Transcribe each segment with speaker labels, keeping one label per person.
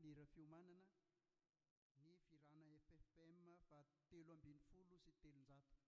Speaker 1: mpira fiomanana ny firana FFM fa 320 sy 300.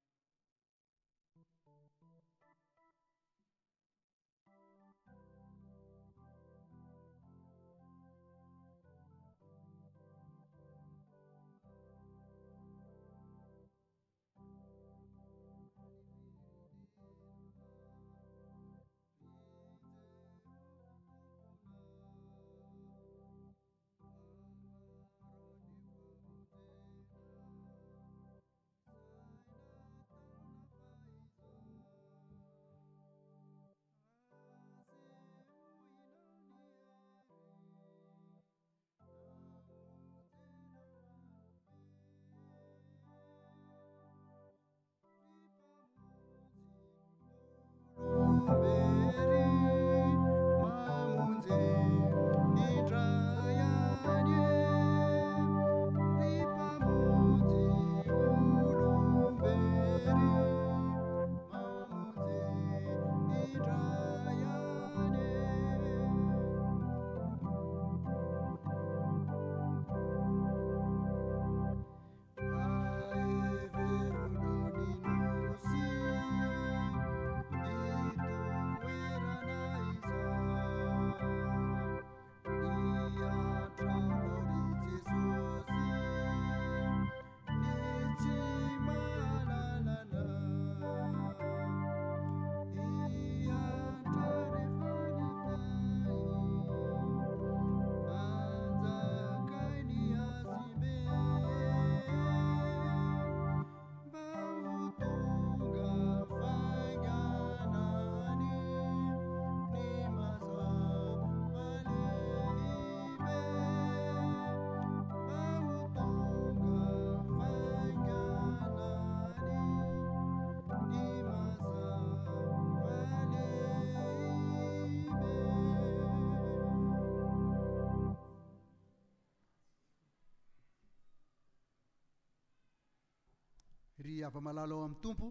Speaker 1: Ry ava-malala ao amin'ny tompo.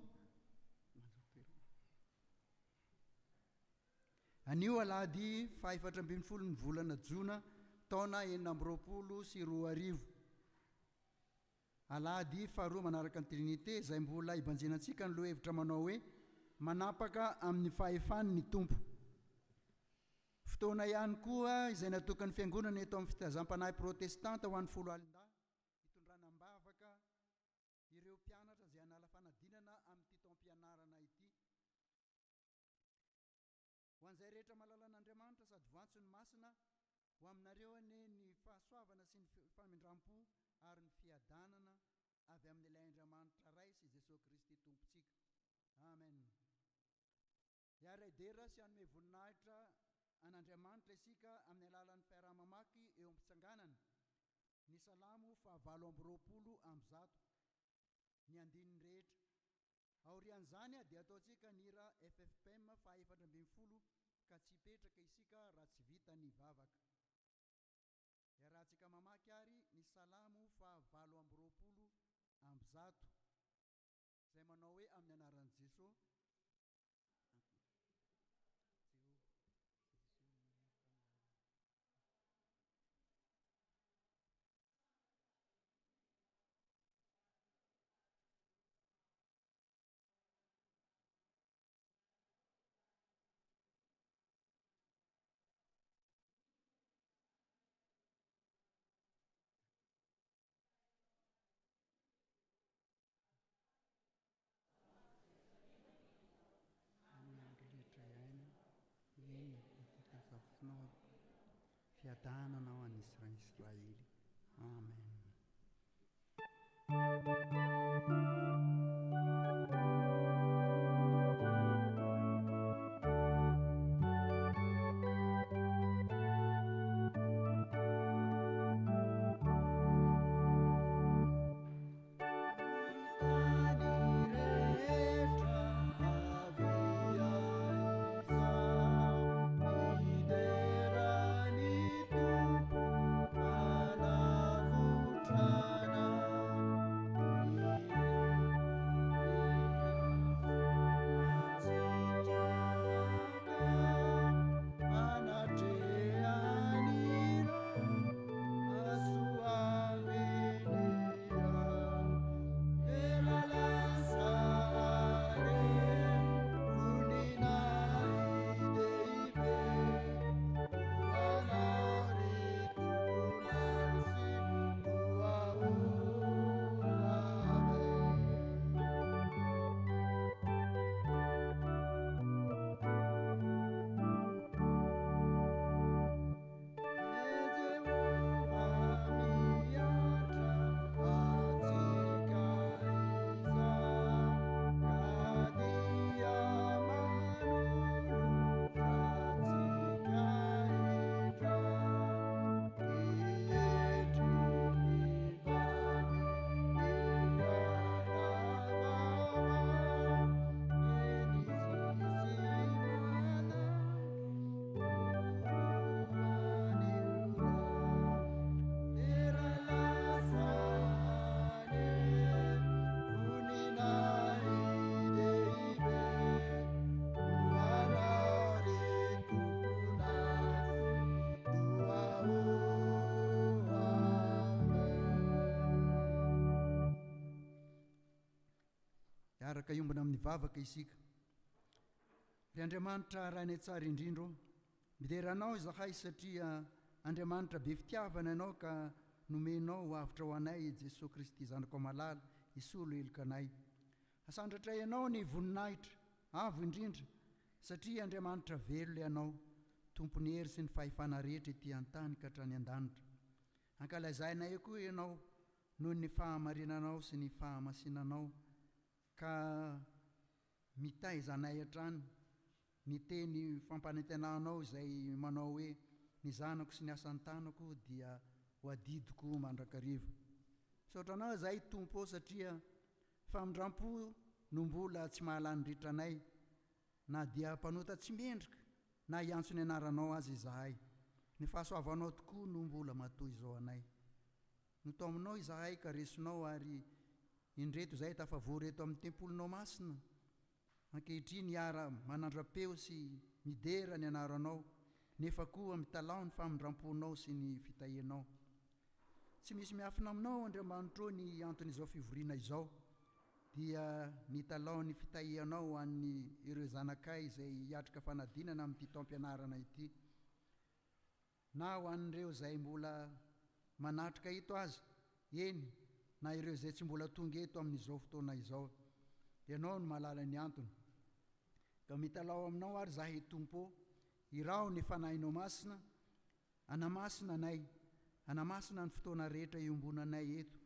Speaker 1: Anio alahady 4 ny volana Jona taona 2020 sy 20. Alahady faharoa manaraka ny Trinité izay mbola ibanjenantsika ny lohevitra manao hoe manapaka amin'ny fahefany ny tompo. Fotoana ihany koa izay natokany fiangonana eto amin'ny fitazam-panahy protestanta ho an'ny folo alina hitondrana mbavaka ireo mpianatra izay hanala fanadinana amin'ity taom-pianarana ity. Ho an'izay rehetra malala an'Andriamanitra sady voantsony masina, ho aminareo anie ny fahasoavana sy ny famindram-po ary ny fiadanana avy amin'ilay Andriamanitra ray sy Jesosy Kristy tompontsika. Amen. Hiara idera sy hanome voninahitra an'Andriamanitra isika amin'ny alalan'ny fiaraha-mamaky eo amin'ny fitsanganana ny salamo 720 ny andininy rehetra. Aorian'izany dia ataontsika ny hira FFM 420 ka tsy hipetraka isika raha tsy vita ny vavaka. Iarahantsika mamaky ary ny salamo 720 izay manao hoe amin'ny anaran'i Jesosy. Fiadanana ho an'ny Israely. Amen. araka iombana amin'ny vavaka isika. Ry Andriamanitra raha ny tsara indrindro, mideranao izahay satria Andriamanitra be fitiavana ianao ka nomenao avitra ho anay Jesosy Kristy zanako malala isolo eloka anay. Asandratra ianao ny voninahitra avo indrindra satria Andriamanitra velona ianao, tompony hery sy ny fahefana rehetra ety an-tany ka hatrany an-danitra. Ankalazainay koa ianao noho ny fahamarinanao sy ny fahamasinanao ka mitaizanay hatrany ny teny fampanantenanao izay manao hoe ny zanako sy ny asan'ny tanako dia ho adidiko mandrakariva. Misaotra anao izahay Tompo satria famindram-po no mbola tsy mahalany ritranay, na dia mpanota tsy mendrika na hiantso ny anaranao azy izahay. Ny fahasoavanao tokoa no mbola matoy izao anay. Notao aminao izahay ka resonao ary indreto izay tafavory eto amin'ny tempolinao masina. Ankehitriny hiara manandra-peo sy midera ny anaranao, nefa koa mitalao ny famindram-ponao sy ny fitahianao. Tsy misy miafina aminao Andriamanitra ny anton'izao fivoriana izao, dia nitalao ny fitahianao an'ny ireo zanakay izay hiatrika fanadinana amin'ity taom-pianarana ity, na ho an'ireo izay mbola manatrika eto azy, eny, na ireo izay tsy mbola tonga eto amin'izao fotoana izao. Ianao no mahalala ny antony. Ka mitalao aminao ary zahay Tompo, irao ny fanahinao masina, anamasina anay, anamasina ny fotoana rehetra iombonanay eto,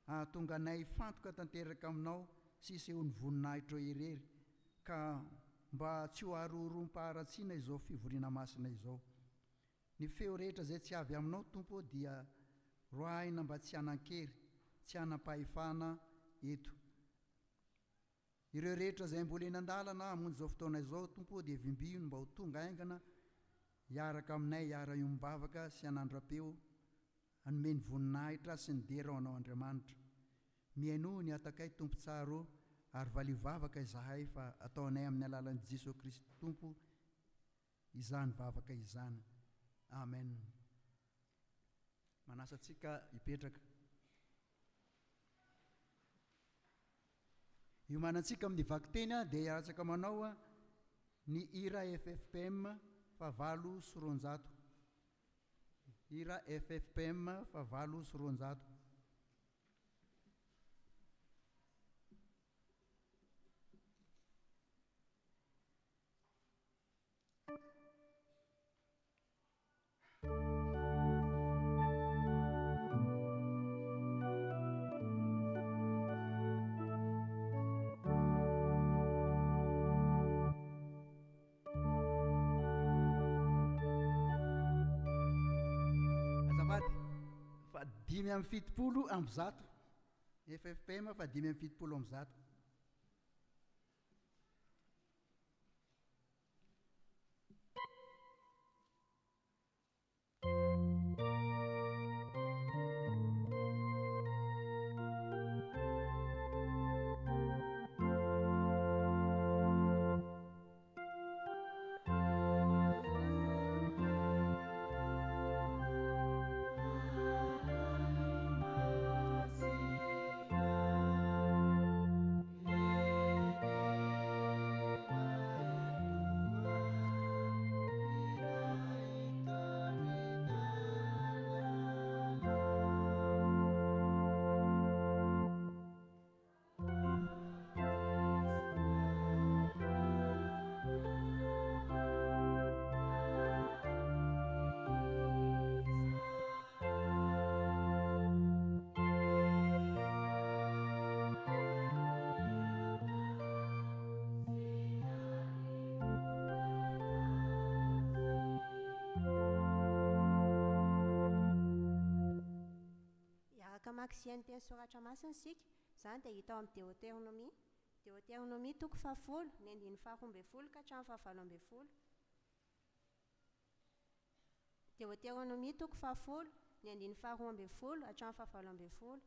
Speaker 1: ahatonga anay fantoka tanteraka aminao sy iseho ny voninahitra irery, ka mba tsy ho arorom-paharatsiana izao fivoriana masina izao. Ny feo rehetra izay tsy avy aminao Tompo dia roahina mba tsy hanan-kery, tsy hanam-pahefana eto. Ireo rehetra izay mbola eny an-dalana hamonjy izao fotoana izao Tompo dia vimbino mba ho tonga aingana hiaraka aminay hiara-iombavaka sy hanandra-peo, hanome ny voninahitra sy ny dera ho anao Andriamanitra. Miaino ny atakay Tompo tsara, ary valio-vavaka izahay fa ataonay amin'ny alalan'i Jesosy Kristy Tompo izany vavaka izany. Amen. Manasa antsika hipetraka. Iomanantsika amin'ny vaky-teny dia hiaratsaka manao ny hira FFPM fa 8 sy 900. Hira FFPM fa 8 sy 900. Fa 570 amby 100. FFPM fa 570 amby 100.
Speaker 2: Maksiany teny soratra masina sika, izany dia hita ao amin'ny Deutéronomie. Deutéronomie 10 ny andiny 12 ka hatramin'ny 17. Deutéronomie 10 ny andiny 12 hatramin'ny 17.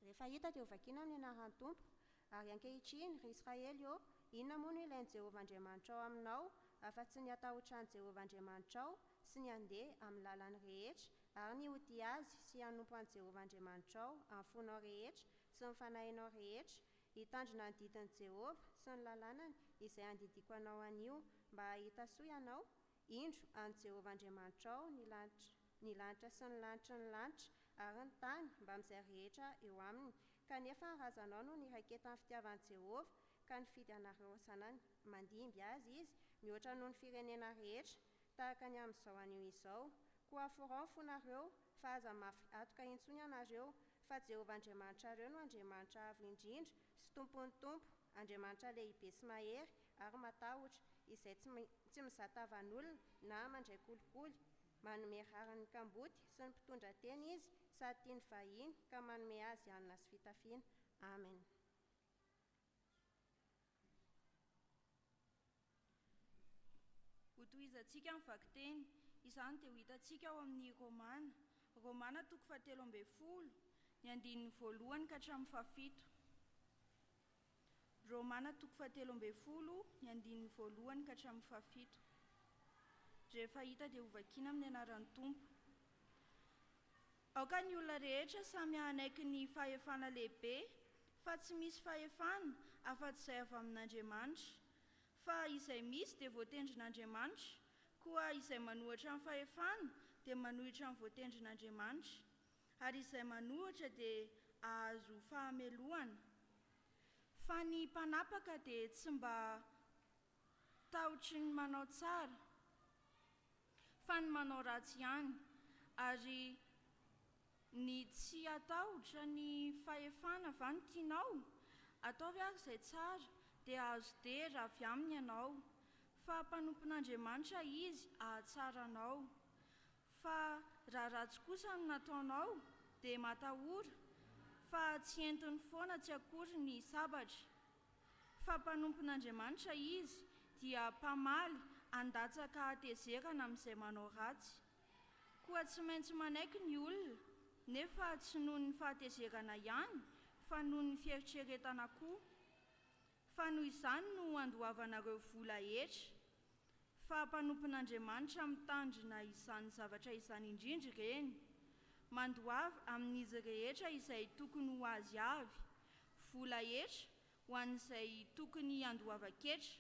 Speaker 2: Rehefa hita dia ho vakiana amin'ny anaran'ny Tompo, ary ankehitriny ry Israely eo, inona moa no ilain'i Jehovah Andriamanitra ao aminao, afa-tsy ny atahotrany Jehovah Andriamanitra ao sy ny andeha amin'ny lalany rehetra ary ny ody azy sy hanompo an' Jehovah Andriamanitra ao amin'ny fonao rehetra sy ny fanahinao rehetra, hitandrina ny didin'i Jehova sy ny lalànany izay andidiko anao anio, mba hahita soa ianao indro an' Jehova Andriamanitra ao ny lanitra sy ny lanitry ny lanitra ary ny tany mba amin'izay rehetra eo aminy. Kanefa ny razanao no niraiketan'ny fitiavan'i Jehova, ka nifidy anareo sanany mandimby azy izy mihoatra noho ny firenena rehetra, tahaka ny amin'izao anio izao. Koa aforao ny fonareo fa aza mafy atoka intsony ianareo, fa Jehova Andriamanitrareo no Andriamanitra avo indrindra sy tompon'ny tompo, Andriamanitra lehibe sy mahery ary matahotra, izay tsy mizatavan'olona na mandray kolikoly, manome rariny kamboty sy ny mpitondra teny izy, sady tia ny vahiny ka manome azy hanina sy fitafiana. Amen.
Speaker 3: Ho tohizantsika ny vakiteny, izany dia ho hitantsika ao amin'ny Romana 7:10, ny andininy voalohany ka hatramin'ny fahafito. Romana 7:10, ny andininy voalohany ka hatramin'ny fahafito. Rehefa hita dia ho vakiana amin'ny anaran'ny Tompo. Aoka ny olona rehetra samy hanaiky ny fahefana lehibe, fa tsy misy fahefana afa-tsy izay avy amin'Andriamanitra. Fa izay misy dia voatendrin'Andriamanitra, koa izay manohitra ny fahefana dia manohitra ny voatendrin'Andriamanitra, ary izay manohitra dia ahazo fahamelohana. Fa ny mpanapaka dia tsy mba tahotry ny manao tsara, fa ny manao ratsy ihany, ary ny tsy atahotra ny fahefana va ny tianao, ataovy ary izay tsara dia ahazo dery avy aminy ianao, fa mpanompon'Andriamanitra izy ahatsara anao. Fa raha ratsy kosa no nataonao dia matahora, fa tsy entiny foana tsy akory ny sabatra. Fa mpanompon'Andriamanitra izy dia mpamaly handatsaka hatezerana amin'izay manao ratsy. Koa tsy maintsy manaiky ny olona, nefa tsy noho ny fahatezerana ihany, fa noho ny fieritreretana koa. Fa noho izany no andoavanareo vola hetra, fa mpanompon'Andriamanitra mitandrina izany zavatra izany indrindra ireny, mandoava amin'izy rehetra izay tokony ho azy avy, vola hetra ho an'izay tokony andoavan-ketra,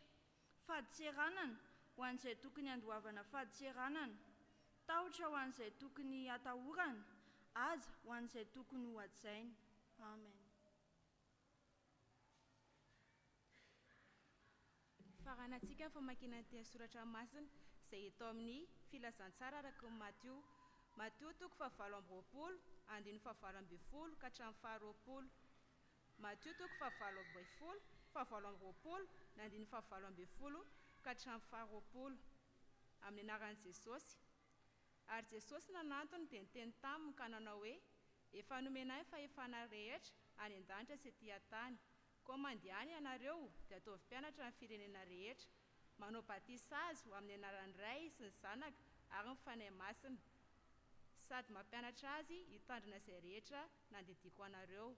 Speaker 3: fahaditseranana ho an'izay tokony andoavana fahaditseranana, tahotra ho an'izay tokony atahorana, aza ho an'izay tokony ho hajaina. Amen.
Speaker 4: Faranantsika ny famakiana ny teny soratra masina izay hita amin'ny filazantsara araka ny Mateo 7:20, andiny 7:20 ka hatramin'ny 20. Mateo 7:20, andiny 7:20 ka hatramin'ny 20. Amin'ny anaran'i Jesosy. Ary Jesosy nanantony dia niteny taminy ka nanao hoe, efa nomenay ny fahefana rehetra any an-danitra sy ety an-tany. Koa mandehany ianareo dia ataovy mpianatra ny firenena rehetra, manao batisa azy ho amin'ny anaran'ny Ray sy ny Zanaka ary ny Fanahy Masina, sady mampianatra azy hitandrina izay rehetra nandidiko anareo.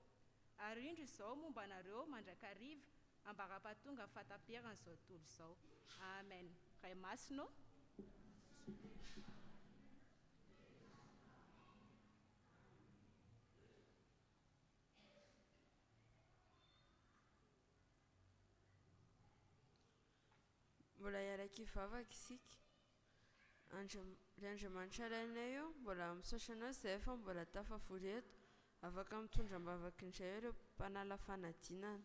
Speaker 4: Ary indro izao momba anareo mandrakariva ambara-pahatonga ny fahataperan'izao tontolo izao. Amen. Ray masina.
Speaker 5: Mbola iaraka ivavaka isika. Ry Andriamanitra rainay io, mbola misaotra anao izay efa mbola tafavory eto, afaka mitondra ambavaky indray ireo mpanala fanadinana.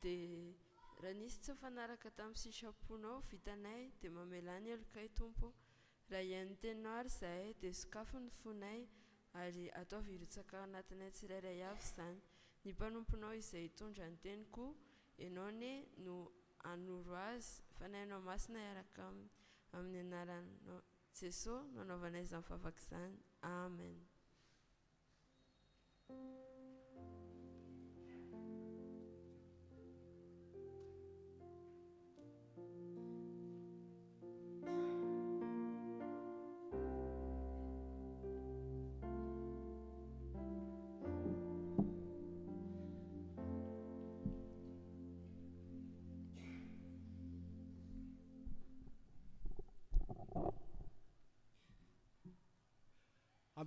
Speaker 5: Dia raha nisy tsy mifanaraka tamin'ny sitraponao vitanay dia mamelany elokay Tompo. Raha ihain'ny teninao ary izahay dia sokafo ny fonay ary ataovy hirotsaka anatinay tsirairay avy izany. Ny mpanomponao izay hitondra ny teny koa, ianao ne no anoro azy, fanahinao masina iaraka amin'ny anaranao Jesosy no anaovana izany vavaka izany. Amen.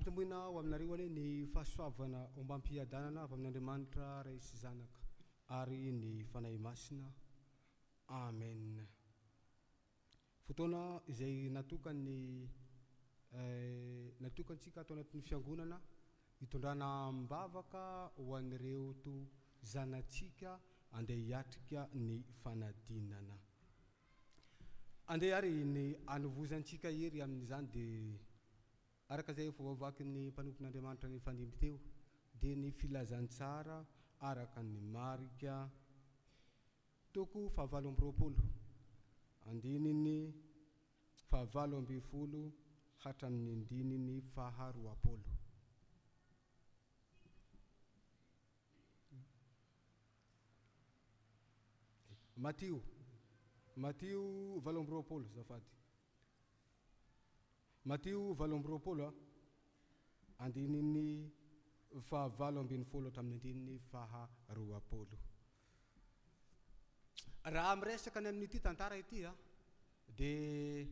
Speaker 6: mampitomboina ao aminareo hoe ny fahasoavana ombam-piadanana avy amin'Andriamanitra Ray sy Zanaka ary ny fanahy masina. Amen. Fotoana izay natokantsika atao anatin'ny fiangonana hitondrana mbavaka ho an'ireo to zanatsika andeha hiatrika ny fanadinana. Andeha ary ny anovozantsika ery amin'izany dia araka izay voavaky ny mpanompon'Andriamanitra ny fandimby teo dia ny filazantsara araka ny marika toko 720 andininy 720 hatramin'ny andininy 220. Matio 720 zafady. Matio 720 andininy 720 hatramin'ny andininy 220. Raha miresaka ny amin'ity tantara ity dia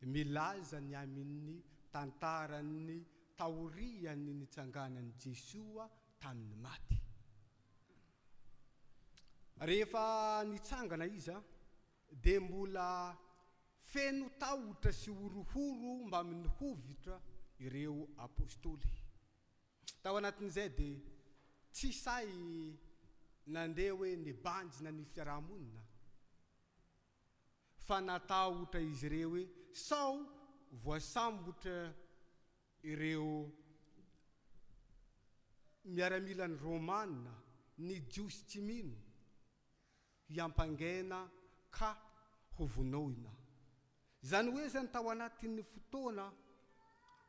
Speaker 6: milaza ny amin'ny tantaran'ny taorian'ny nitsanganan'i Jesoa tamin'ny maty. Rehefa nitsangana izy dia mbola feno tahotra sy horohoro mba minihovitra ireo apôstôly. Tao anatin'izay dia tsy say nandeha hoe nibanjina ny fiarahamonina fa natahotra izy ireo hoe sao voasambotra ireo miaramilany Romanina ny jiosy tsy mino hiampangena ka hovonoina. Zany hoe zany tao anatin'ny fotoana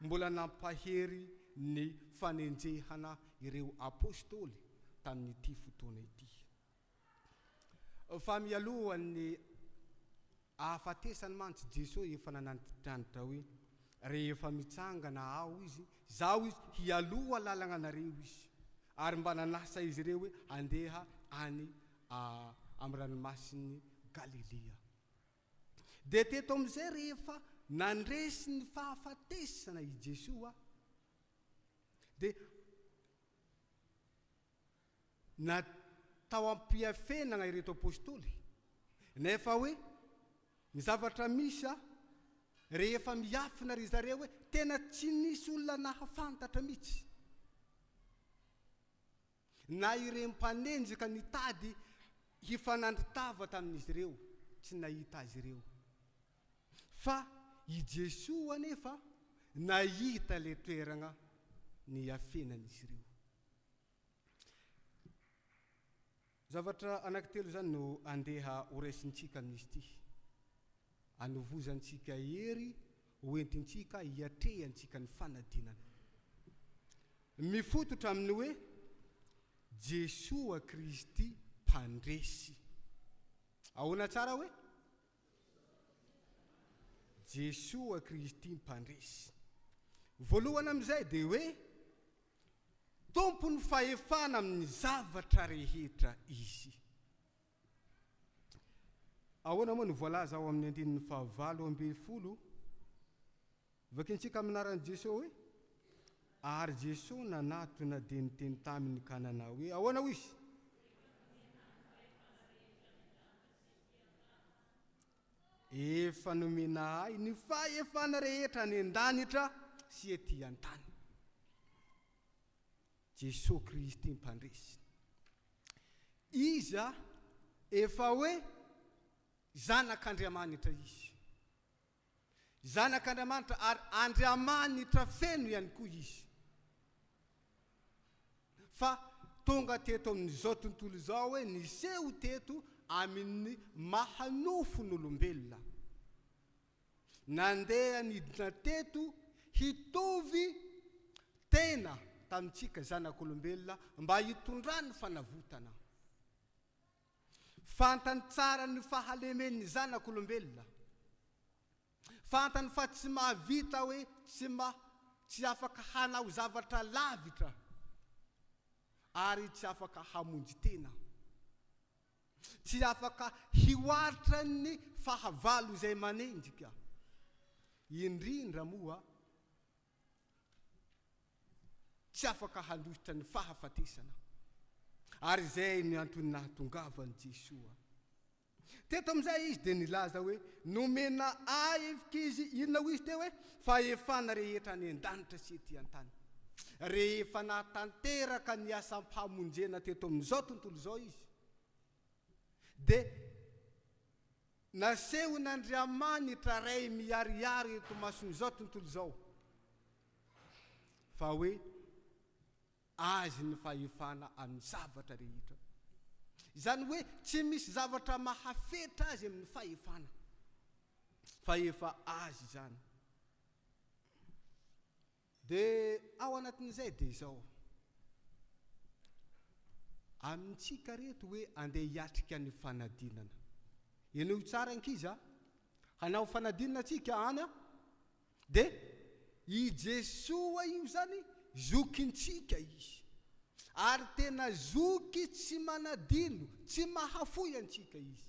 Speaker 6: mbola nampahery ny fanenjehana ireo apôstôly tamin'ity fotoana ity. Fa mialohan'ny ahafatesany mantsy Jesosy efa nanantitrantitra hoe rehefa mitsangana ao izy, zao izy hialoha lalagna anareo izy ary mba nanasa izy ireo hoe andeha any amin'ny ranomasin'ny Galilea. Dia teto amin'izay rehefa nandresy ny fahafatesana i Jesosy dia natao ampiafenana ireto apôstôly nefa hoe ny zavatra misy rehefa miafina ry zareo hoe tena tsy nisy olona nahafantatra mihitsy na ireo mpanenjika nitady hifanandritava tamin'izy ireo tsy nahita azy ireo, fa i Jesosy anefa nahita le toerana ny afenan'izy ireo. Zavatra anankitelo zany no andeha horesintsika amin'izy ity, anovozantsika ery hoentintsika hiatrehantsika ny fanadinana. Mifototra amin'ny hoe Jesosy Kristy mpandresy. Ahoana tsara hoe Jesosy Kristy mpandresy. Voalohany amin'izay dia hoe tompony fahefana amin'ny zavatra rehetra izy. Ahoana moa ny voalaza ao amin'ny andininy 720 vakintsika aminaran'i Jesosy hoe ary Jesosy nanatona dia niteny taminy ka nanao hoe ahoana ho izy efa nomena ahy ny fahefana rehetra ny an-danitra sy ety an-tany. Jesosy Kristy mpandresy. Izy efa hoe zanak'Andriamanitra izy. Zanak'Andriamanitra ary Andriamanitra feno ihany koa izy. Fa tonga teto amin'izao tontolo izao hoe niseho teto amin'ny mahanofon'olombelona. Nandeha nidina teto hitovy tena tamintsika zanak'olombelona mba hitondrany fanavotana. Fantany tsara ny fahalemen'ny zanak'olombelona. Fantany fa tsy mahavita hoe tsy afaka hanao zavatra lavitra ary tsy afaka hamonjy tena. Tsy afaka hiwatra ny fahavalo izay manenjika. Indrindra moa tsy afaka handositra ny fahafatesana. Ary zay ny antony nahatongavany Jesoa. Teto amizay izy de nilaza hoe nomena aivika izy, inona ho izy teo hoe fahefana rehetra ny an-danitra sy ety an-tany. Rehefa natanteraka ny asam-pamonjena teto amin'izao tontolo izao izy, de nasehon'Andriamanitra ray miariary eto mason'izao tontolo izao fa hoe azy ny fahefana amin'ny zavatra rehetra. Izany hoe tsy misy zavatra mahafetra azy amin'ny fahefana, fa efa azy zany. De ao anatin'izay de izao, amintsika reto hoe andeha hiatrika ny fanadinana. Eno tsara ankiza, hanao fanadinana tsika any de i Jesoa io zany zokintsika izy. Ary tena zoky tsy manadino, tsy mahafoy antsika izy.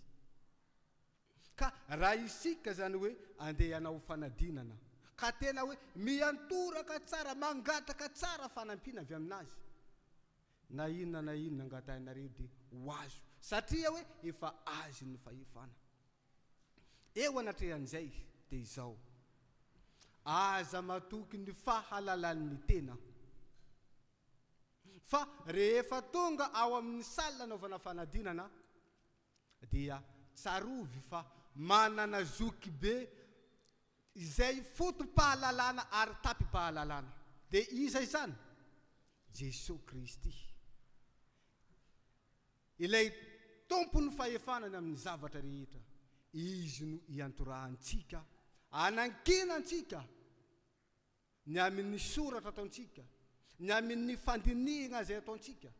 Speaker 6: Ka raha isika zany hoe andeha hanao fanadinana, ka tena hoe miantoraka tsara, mangataka tsara fanampiana avy aminazy, na inona angatainareo de ho azo, satria hoe efa azy ny fahefana. Eo anatrehan'izay de izao, aza matoky ny fahalalan'ny tena. Fa rehefa tonga ao amin'ny salle anaovana fanadinana dia tsarovy fa manana zoky be izay fotom-pahalalana ary tapim-pahalalana. De iza izany? Jesosy Kristy, ilay tompony fahefanany amin'ny zavatra rehetra. Izy no iantorahantsika, anankinantsika ny amin'ny soratra ataontsika, ny amin'ny fandinihana zay ataontsika.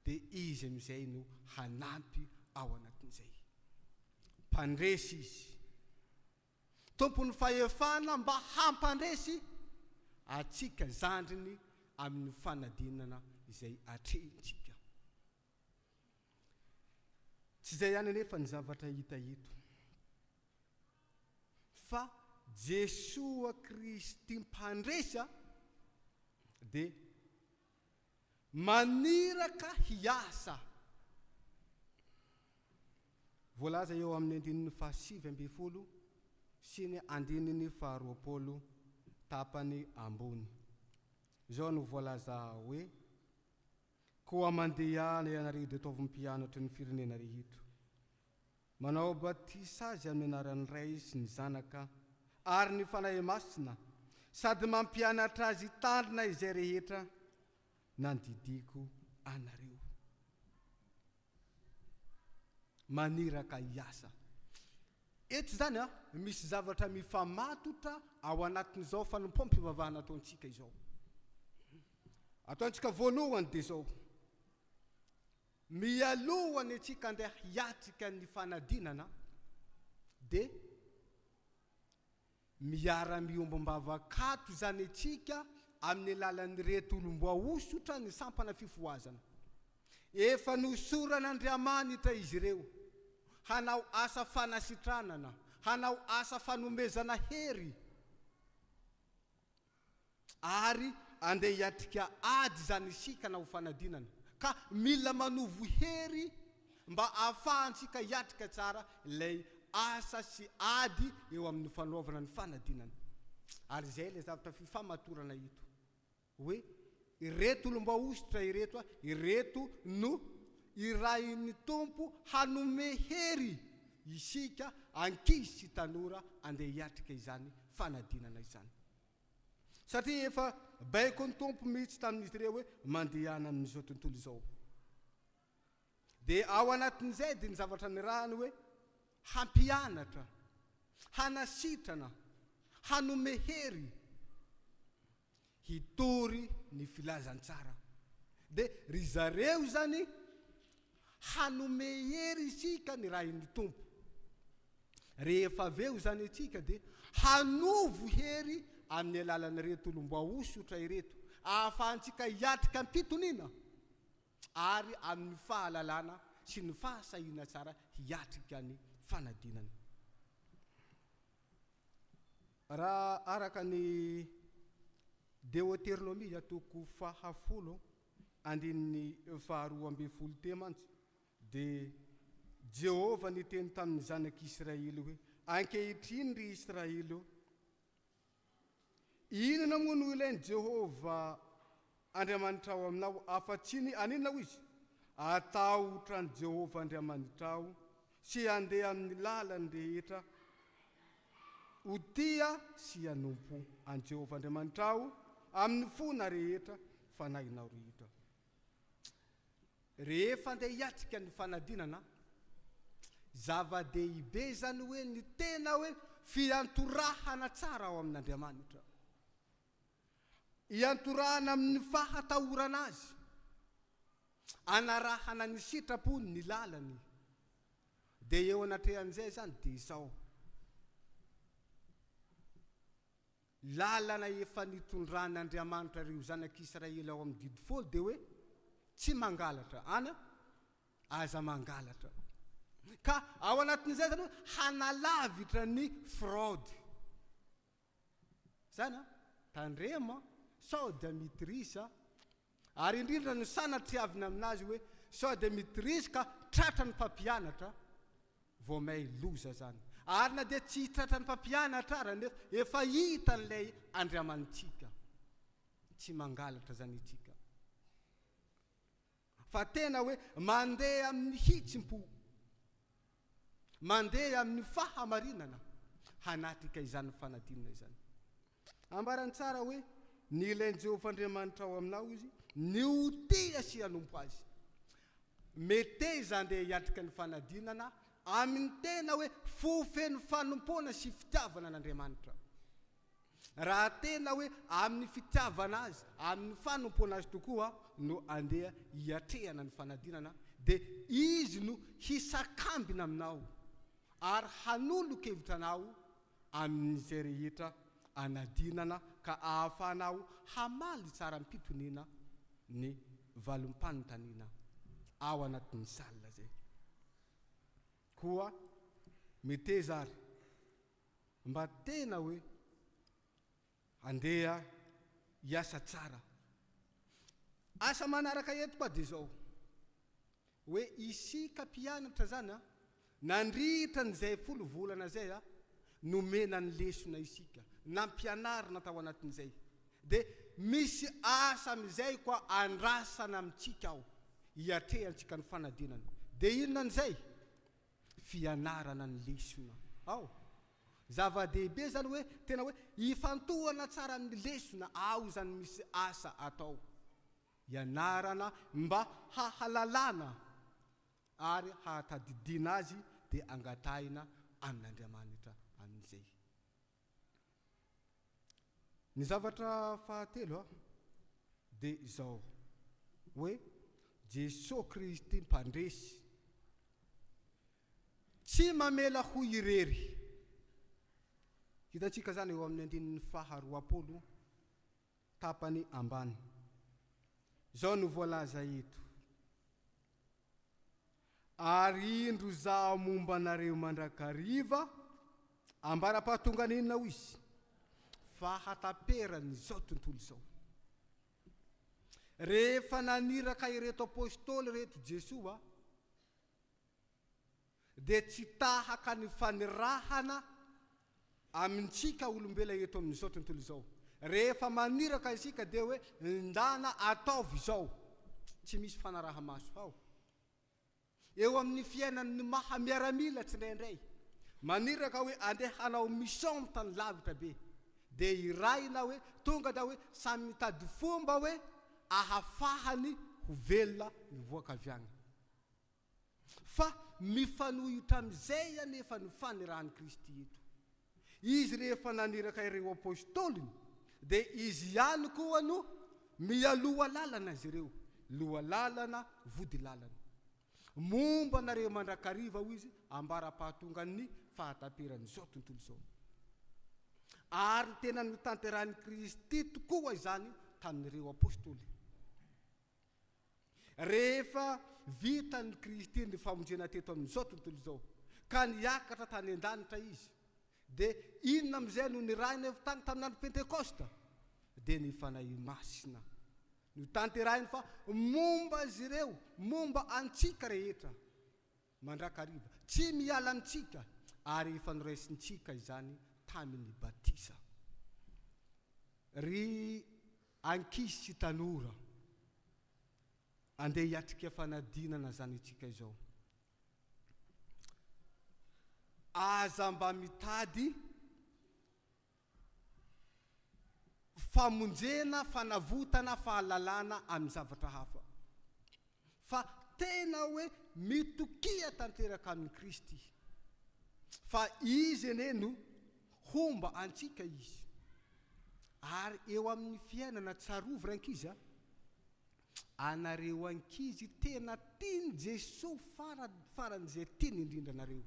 Speaker 6: De izy amizay no hanampy ao anatin'izay. Mpandresy izy, tompony fahefana mba hampandresy atsika zandriny amin'ny fanadinana izay atrehintsika. Tsy zay ihany anefa ny zavatra hita eto, fa Jesoa Kristy mpandresa de maniraka hiasa. Voalaza eo amin'ny andininy 7:20 sy ny andininy 20 tapany ambony. Zao no voalaza hoe koa mandeha ianareo de ataovy mpianatra ny firenena rehetra, manao batisa azy amin'ny anaran'ny Ray sy ny Zanaka ary ny fanahy masina, sady mampianatra azy tandrina izay rehetra nandidiko anareo. Maniraka hiasa. Eto zany misy zavatra mifamatotra ao anatin'izao fanompom-pivavahana ataontsika izao. Ataontsika voalohany de zao, mialohany atsika andeha hiatrika ny fanadinana de miara-miombom-bavakato zany atsika amin'ny alalan'ny reto olom-boa osotra ny sampana fifoazana. Efa nosoran'Andriamanitra izy ireo hanao asa fanasitranana, hanao asa fanomezana hery, ary andeha hiatrika ady zany isika nao fanadinana. Ka mila manovo hery mba ahafahantsika hiatrika tsara ilay asa sy ady eo amin'ny fanaovana ny fanadinana. Ary zay le zavatra fifamatorana ito hoe ireto olom-boa osotra ireto, ireto no irain'ny tompo hanome hery isika ankizy sy tanora andeha hiatrika izany fanadinana izany. Satria efa baiko ny tompo mihitsy tamin'izy ireo hoe mandehana amin'izao tontolo izao. De ao anatin'izay de ny zavatra nirahany hoe hampianatra, hanasitrana, hanome hery, hitory ny filazantsara. De ry zareo zany hanome hery isika ny rahin'ny tompo. Rehefa aveo zany atsika de hanovo hery amin'ny alalan'ny reto olom-boa osotra ireto, ahafahantsika hiatrika am-pitonina ary amin'ny fahalalana sy ny fahasahina tsara hiatrika ny fanadinana. Raha araka ny Deuteronomia toko 10 andininy 12 temantsy de Jehova niteny tamin'ny zanak'Israely hoe ankehitriny ry Israely io inona moa no ilainy Jehova Andriamanitra ao aminao afa-tsiny aninona izy atahotra ny Jehova Andriamanitra ao sy andeha amin'ny lalany rehetra ho tia sy hanompo an Jehova Andriamanitra ao amin'ny fona rehetra fanahinao rehetra. Rehefa andeha hiatrika ny fanadinana zava-dehibe zany hoe ny tena hoe fiantorahana tsara ao amin'Andriamanitra, iantorahana amin'ny fahatahorana azy, anarahana ny sitrapony ny lalany. De eo anatrehan'izay zany de izao lalana efa nitondran'Andriamanitra reo zanak'Israely ao amin'ny didifolo de hoe tsy mangalatra, ana aza mangalatra. Ka ao anatin'izay zany hoe hanalavitra ny fraude. Zany tandrema sao de mitrisa ary indrindra ny sanatriavina aminazy hoe sao de mitrisa ka tratra ny mpampianatra vao may loza zany. Ary na de tsy tratra ny mpampianatra ara nefa efa hita n'lay andriamanitsika tsy mangalatra zany itsika fa tena hoe mandeha amin'ny hitsim-po, mandeha amin'ny fahamarinana hanatrika izany fanadinana izany. Ambarany tsara hoe ny ilainy Jehova Andriamanitra ao aminao izy ny ho tia sy hanompo azy. Meteza andeha hiatrika ny fanadinana amin'ny tena hoe fofeny fanompona sy fitiavana an'Andriamanitra. Raha tena hoe amin'ny fitiavana azy, amin'ny fanompona azy tokoa no andeha hiatrehana ny fanadinana, de izy no hisakambina aminao ary hanolokevitranao amin'izay rehetra anadinana ka ahafahanao hamaly tsara mpitonina ny valom-panontaniana ao anatin'ny salina zay. Koa meteza ary mba tena hoe andeha hiasa tsara. Asa manaraka eto koa de zao hoe isika mpianatra zany nandritra n'izay 10 volana zay nomena ny lesona isika nampianarina tao anatin'izay, de misy asa am'izay koa andrasana amintsika ao hiatrehantsika ny fanadinana. De inona n'izay? Fianarana ny lesona ao. Zava-dehibe zany hoe tena hoe ifantohana tsara amin'ny lesona ao zany misy asa atao, ianarana mba hahalalana ary hahatadidina azy de angatahina amin'Andriamanitra amin'izay. Ny zavatra fahatelo de izao hoe Jesosy Kristy mpandresy tsy mamela ho irery. Hitantsika zany eo amin'ny 220 tapany ambany. Zao no voalaza eto: ary indro zaho momba anareo mandrakariva ambara-pahatonga ninona ho izy fa hataperany zao tontolo zao. Rehefa naniraka ireto apôstôly reto Jesosy de tsy tahaka ny fanirahana amintsika olombela eto amin'izao tontolo zao. Rehefa maniraka isika de hoe ndana ataovy zao, tsy misy fanaraha maso ao. Eo amin'ny fiainan'ny maha miaramila tsiraindray maniraka hoe andeha hanao mission tany lavitra be, de iraina hoe tonga da hoe samy mitady fomba hoe ahafahany ho velona ny voakaviagna. Fa mifanohitra am'izay anefa ny fanirahan'i Kristy eto. Izy rehefa naniraka ireo apôstôliny de izy ihany koa no mialoha lalana azy ireo, loha lalana vody lalana. Momba nareo mandrakariva ho izy ambara-pahatonga ny fahataperany zao tontolo zao. Ary tena notanterahany Kristy tokoa izany tamin'ireo apôstôly. Rehefa vitany Kristy ny famonjena teto amin'izao tontolo zao ka niakatra tany an-danitra izy, de inona am'izay no nirainy tany tamin'andro Pentekosta? dia ny fanahy masina no tanterahiny fa momba azy ireo, momba antsika rehetra mandrakariva, tsy miala amintsika ary efa noraisintsika izany tamin'ny batisa. Ry ankizy sy tanora andeha hiatrika fanadinana zany itsika izao, aza mba mitady famonjena, fanavotana, fahalalana amin'ny zavatra hafa, fa tena hoe mitokia tanteraka amin'ny Kristy, fa izy ene no homba antsika izy. Ary eo amin'ny fiainana tsarovy rankizy anareo ankizy tena tiany Jesosy faran'izay tiany indrindra nareo,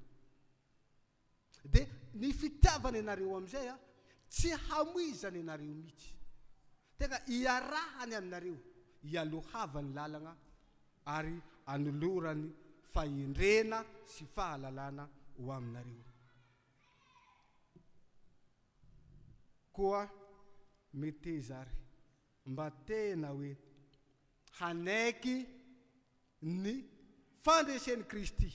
Speaker 6: dia ny fitiavana anareo amin'izay tsy hamoizany anareo mihitsy, tena iarahany aminareo hialohavany lalana ary anolorany fahendrena sy fahalalana ho aminareo. Koa metezary mba tena hoe hanaiky ny fandresen'i Kristy,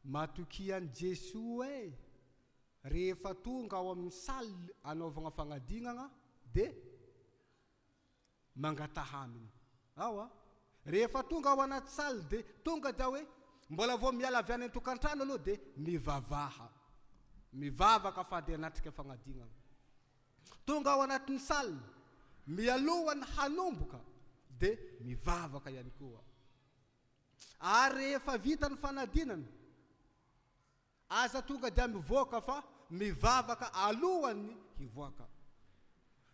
Speaker 6: matokian'i Jesosy rehefa tonga ao amin'ny saly anaovana fagnadinana dia mangataha aminy ao rehefa tonga ao anaty saly dia tonga dia hoe mbola vao miala avy any an-tokantrano aloha dia mivavaka fa dia anatrika fagnadinana. Tonga ao anatin'ny saly mialohany hanomboka dia mivavaka ihany koa. Ary rehefa vita ny fanadinana aza tonga dia mivoaka fa mivavaka alohany hivoaka,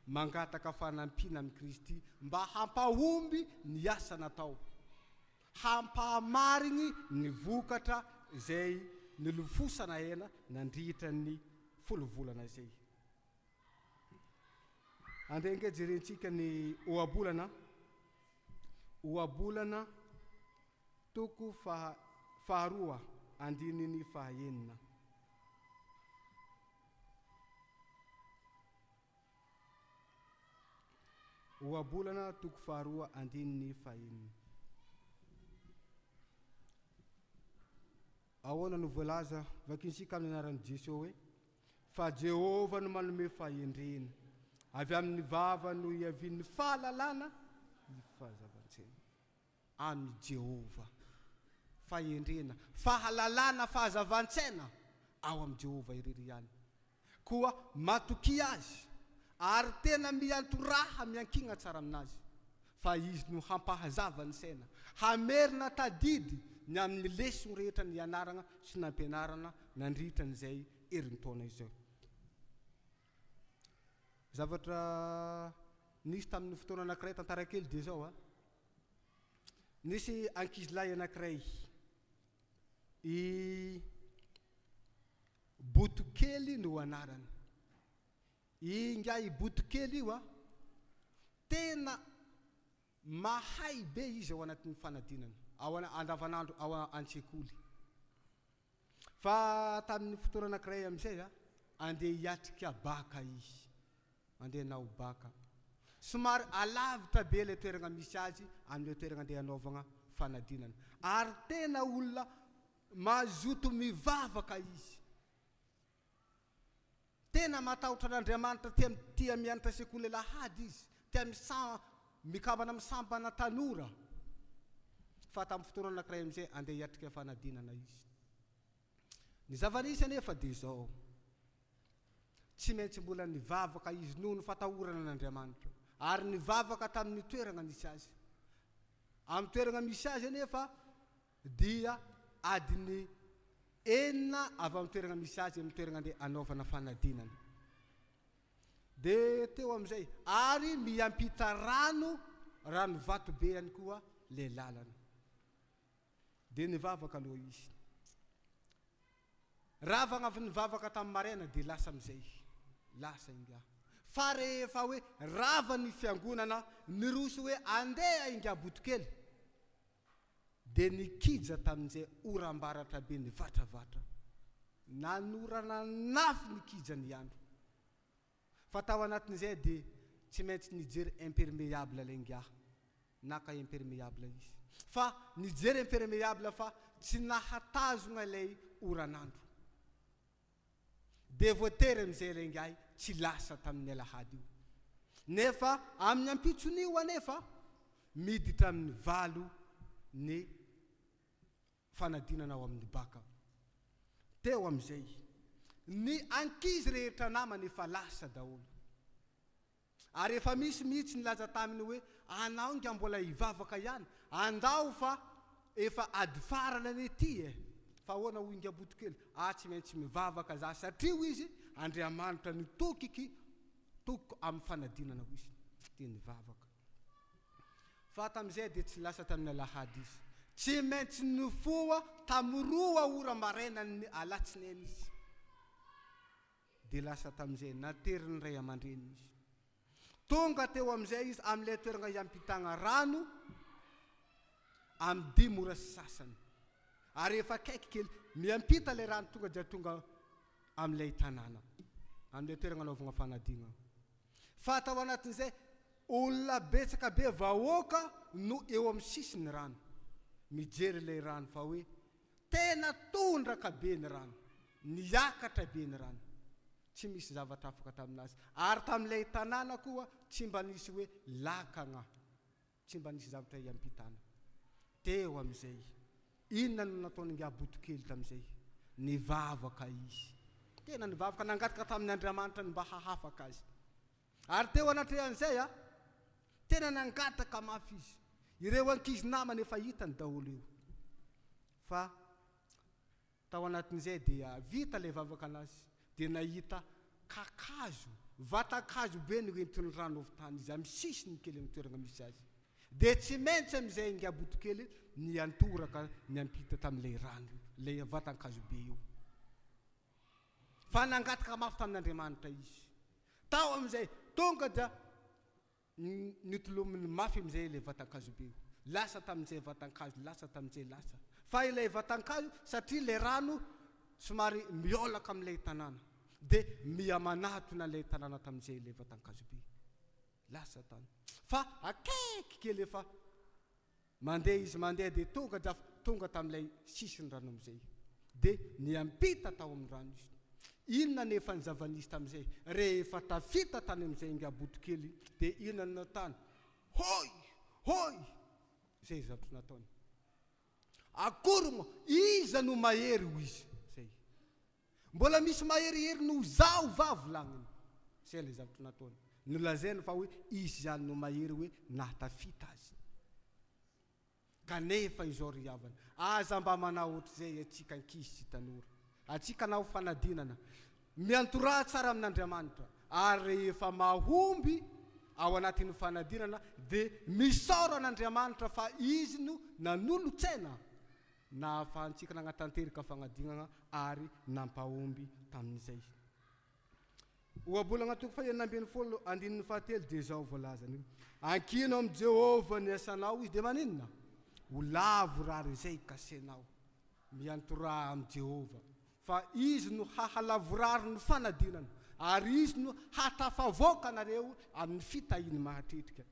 Speaker 6: mangataka fanampiana amin'ny Kristy mba hampahomby ny asa natao, hampahamariny ny vokatra izay nilofosana ena nandritra ny 10 volana izay. Andeha nge jerentsika ny ohabolana toko faharoa andininy fahaenina. Ohabolana toko faharoa andininy fahaenina. Ahoana no voalaza vakinsika amin'ny anaran'i Jesosy hoe fa Jehova no manome fahendrena, avy amin'ny vava no iavin'ny fahalalana ny fahazavantsena. Amin'ny Jehova fahendrena, fahalalana, fahazavantsena ao amin'ny Jehova irery ihany. Koa matoki azy ary tena miantoraha miankina tsara aminazy, fa izy no hampahazava ny saina, hamerina tadidy ny amin'ny lesona rehetra ny ianarana sy nampianarana nandritra n'izay erintaona izao. Zavatra nisy tamin'ny fotoana anankiray tantarakely dia zao nisy ankizilahy anankiray i Botokely no anarany. Inga i Botokely io tena mahay be izy ao anatin'ny fanadinana ao andavanandro ao an-tsekoly. Fa tamin'ny fotoana anankiray amin'izay andeha hiatrika baka izy, andeha nao baka. Somary alavitra be ilay toerana misy azy amin'ilay toerana andeha anaovana fanadinana, ary tena olona mazoto mivavaka izy, tena matahotra n'Andriamanitra, tia mianatra sekoly lahady izy, tia mikabana misambana tanora. Fa tamin'ny fotoana anankiray amin'izay andeha hiatrika fanadinana izy. Ny zava-nisy anefa dia izao, tsy maintsy mbola nivavaka izy noho ny fatahorana n'Andriamanitra, ary nivavaka tamin'ny toerana misy azy. Amin'ny toerana misy azy anefa dia adiny 4 avy amin'ny toerana misy azy amin'ny toerana andeha anaovana fanadinana. Dia teo amin'izay ary miampita rano vato be ihany koa le lalana. Dia nivavaka aloha izy. Ravana avy nivavaka tamin'ny maraina dia lasa amin'izay, lasa inga. Fa rehefa hoe rava ny fiangonana niroso hoe andeha inga Botokely, dia nikija tamin'izay oram-baratra be ny vatravatra, nanorana nafy nikija ny andro. fa tao anatin'izay dia tsy maintsy nijery imperméable ilay ngiahy naka imperméable izy fa nijery imperméable fa tsy nahatazona ilay oran'andro dia voatery amin'izay ilay ngiahy tsy lasa tamin'ny alahady io nefa amin'ny ampitson'io anefa miditra amin'ny valo ny fanadinana ao amin'ny baka teo amin'izay ny ankizy rehetra namany efa lasa daholo ary efa misy mihitsy nilaza taminy hoe anao nga mbola hivavaka ihany andao fa efa ady farana ny ety fa ahoana ho inga botokely tsy maintsy mivavaka za satria izy Andriamanitra nitokiko amin'ny fanadinana ho izy dia nivavaka fa tamin'izay dia tsy lasa tamin'ny alahady izy tsy maintsy nifoa tamin'ny 2 ora marainany alatsinainy izy dia lasa tamin'izay nateriny ray aman-dreny izy tonga teo amin'izay izy amin'ilay toerana iampitagna rano amin'ny 10 ora sasany ary efa kaiky kely miampita ilay rano tonga dia tonga amin'ilay tanàna amin'ilay toerana anaovana fanadinana fa tao anatin'izay olona betsaka be vahoaka no eo amin'ny sisiny rano mijery ilay rano fa hoe tena tondraka be ny rano niakatra be ny rano tsy misy zavatra afaka taminazy ary tamin'ilay tanàna koa tsy mba nisy hoe lakana tsy mba nisy zavatra iampitana teo amin'izay inona no nataony nga botokely tamin'izay nivavaka izy tena nivavaka nangataka tamin'ny Andriamanitra ny mba hahafaka azy ary teo anatrehan'izay tena nangataka mafy izy ireo ankizy namany efa hitany daholo io fa tao anatin'izay dia vita ilay vavaka anazy dia nahita kakazo vatakazo be ny entiny rano avy tany izy amin'ny sisiny kely amin'ny toerana misy azy dia tsy maintsy amin'izay nga botokely ny antoraka niampita tamin'ilay rano ilay vatakazo be io fa nangataka mafy tamin'Andriamanitra izy tao amin'izay tonga dia nitolominy mafy amin'izay ilay vatakazo be io lasa tamin'izay vatakazo lasa tamin'izay lasa fa ilay vatakazo satria ilay rano somary miolaka amin'ilay tanàna dia miamanatona ilay tanàna tamin'izay ilay vatakazo be lasa tany fa akaiky kely efa mandeha izy mandeha dia tonga tamin'ilay sisiny rano amin'izay dia niampita tao amin'ny rano izy inona nefa ny zavanisy tamin'izay rehefa tafita tany amin'izay nga botokely dia inona no tany hoy zay zavatra nataony akory moa iza no mahery ho izy zay mbola misy maherihery no zao vavolagniny zay ilay zavatra nataony nolazainy fa hoe izy zany no mahery hoe nahatafita azy kanefa izao ry havana aza mba manao ohatr'izay atsika ankizy sy tanora atsika nao fanadinana miantora tsara amin'Andriamanitra ary rehefa mahomby ao anatin'ny fanadinana dia misaora an'Andriamanitra fa izy no nanolotsaina na ahafahantsika nagnatanteraka fanadinana ary nampahomby tamin'izay oabolagna toko fa 9 dia zao voalazany ankino amin'ny Jehova ny asanao izy dia maninona ho lavo rary izay kasenao miantora amin'ny Jehova fa izy no hahalavorary ny fanadinana ary izy no hatafavoaka anareo amin'ny fitahiny mahatritrika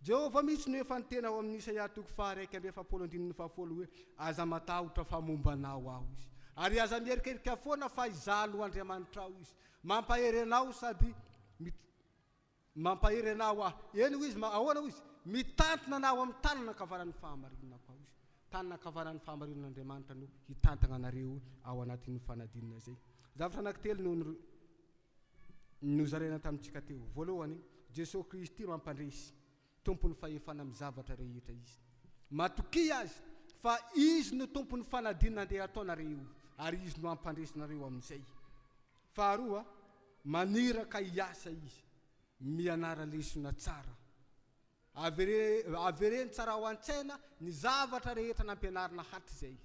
Speaker 6: Jehova mihitsy no efa nitena ao amin'ny Isaia toko 1:7 hoe aza matahotra fa mombanao aho izy ary aza mierikeerika foana fa izalo Andriamanitra ao izy mampahery anao sady mampahery anao eny ho izy ahoana ho izy mitantana anao amin'ny tanana kavaran'ny fahamarinako ao izy tanana kavaran'ny fahamarinan'Andriamanitra no hitantana anareo ao anatin'ny fanadinana zay zavatra anankitelo no nozaraina tamintsika teo voalohany Jesosy Kristy mampandresy tompony fahefana amin'ny zavatra rehetra izy matoky azy fa izy no tompony fanadinana andeha ataonareo ary izy no ampandresinareo amin'izay faharoa maniraka hiasa izy mianara lesona tsara avereny tsara ho an-tsaina ny zavatra rehetra nampianarina hatrizay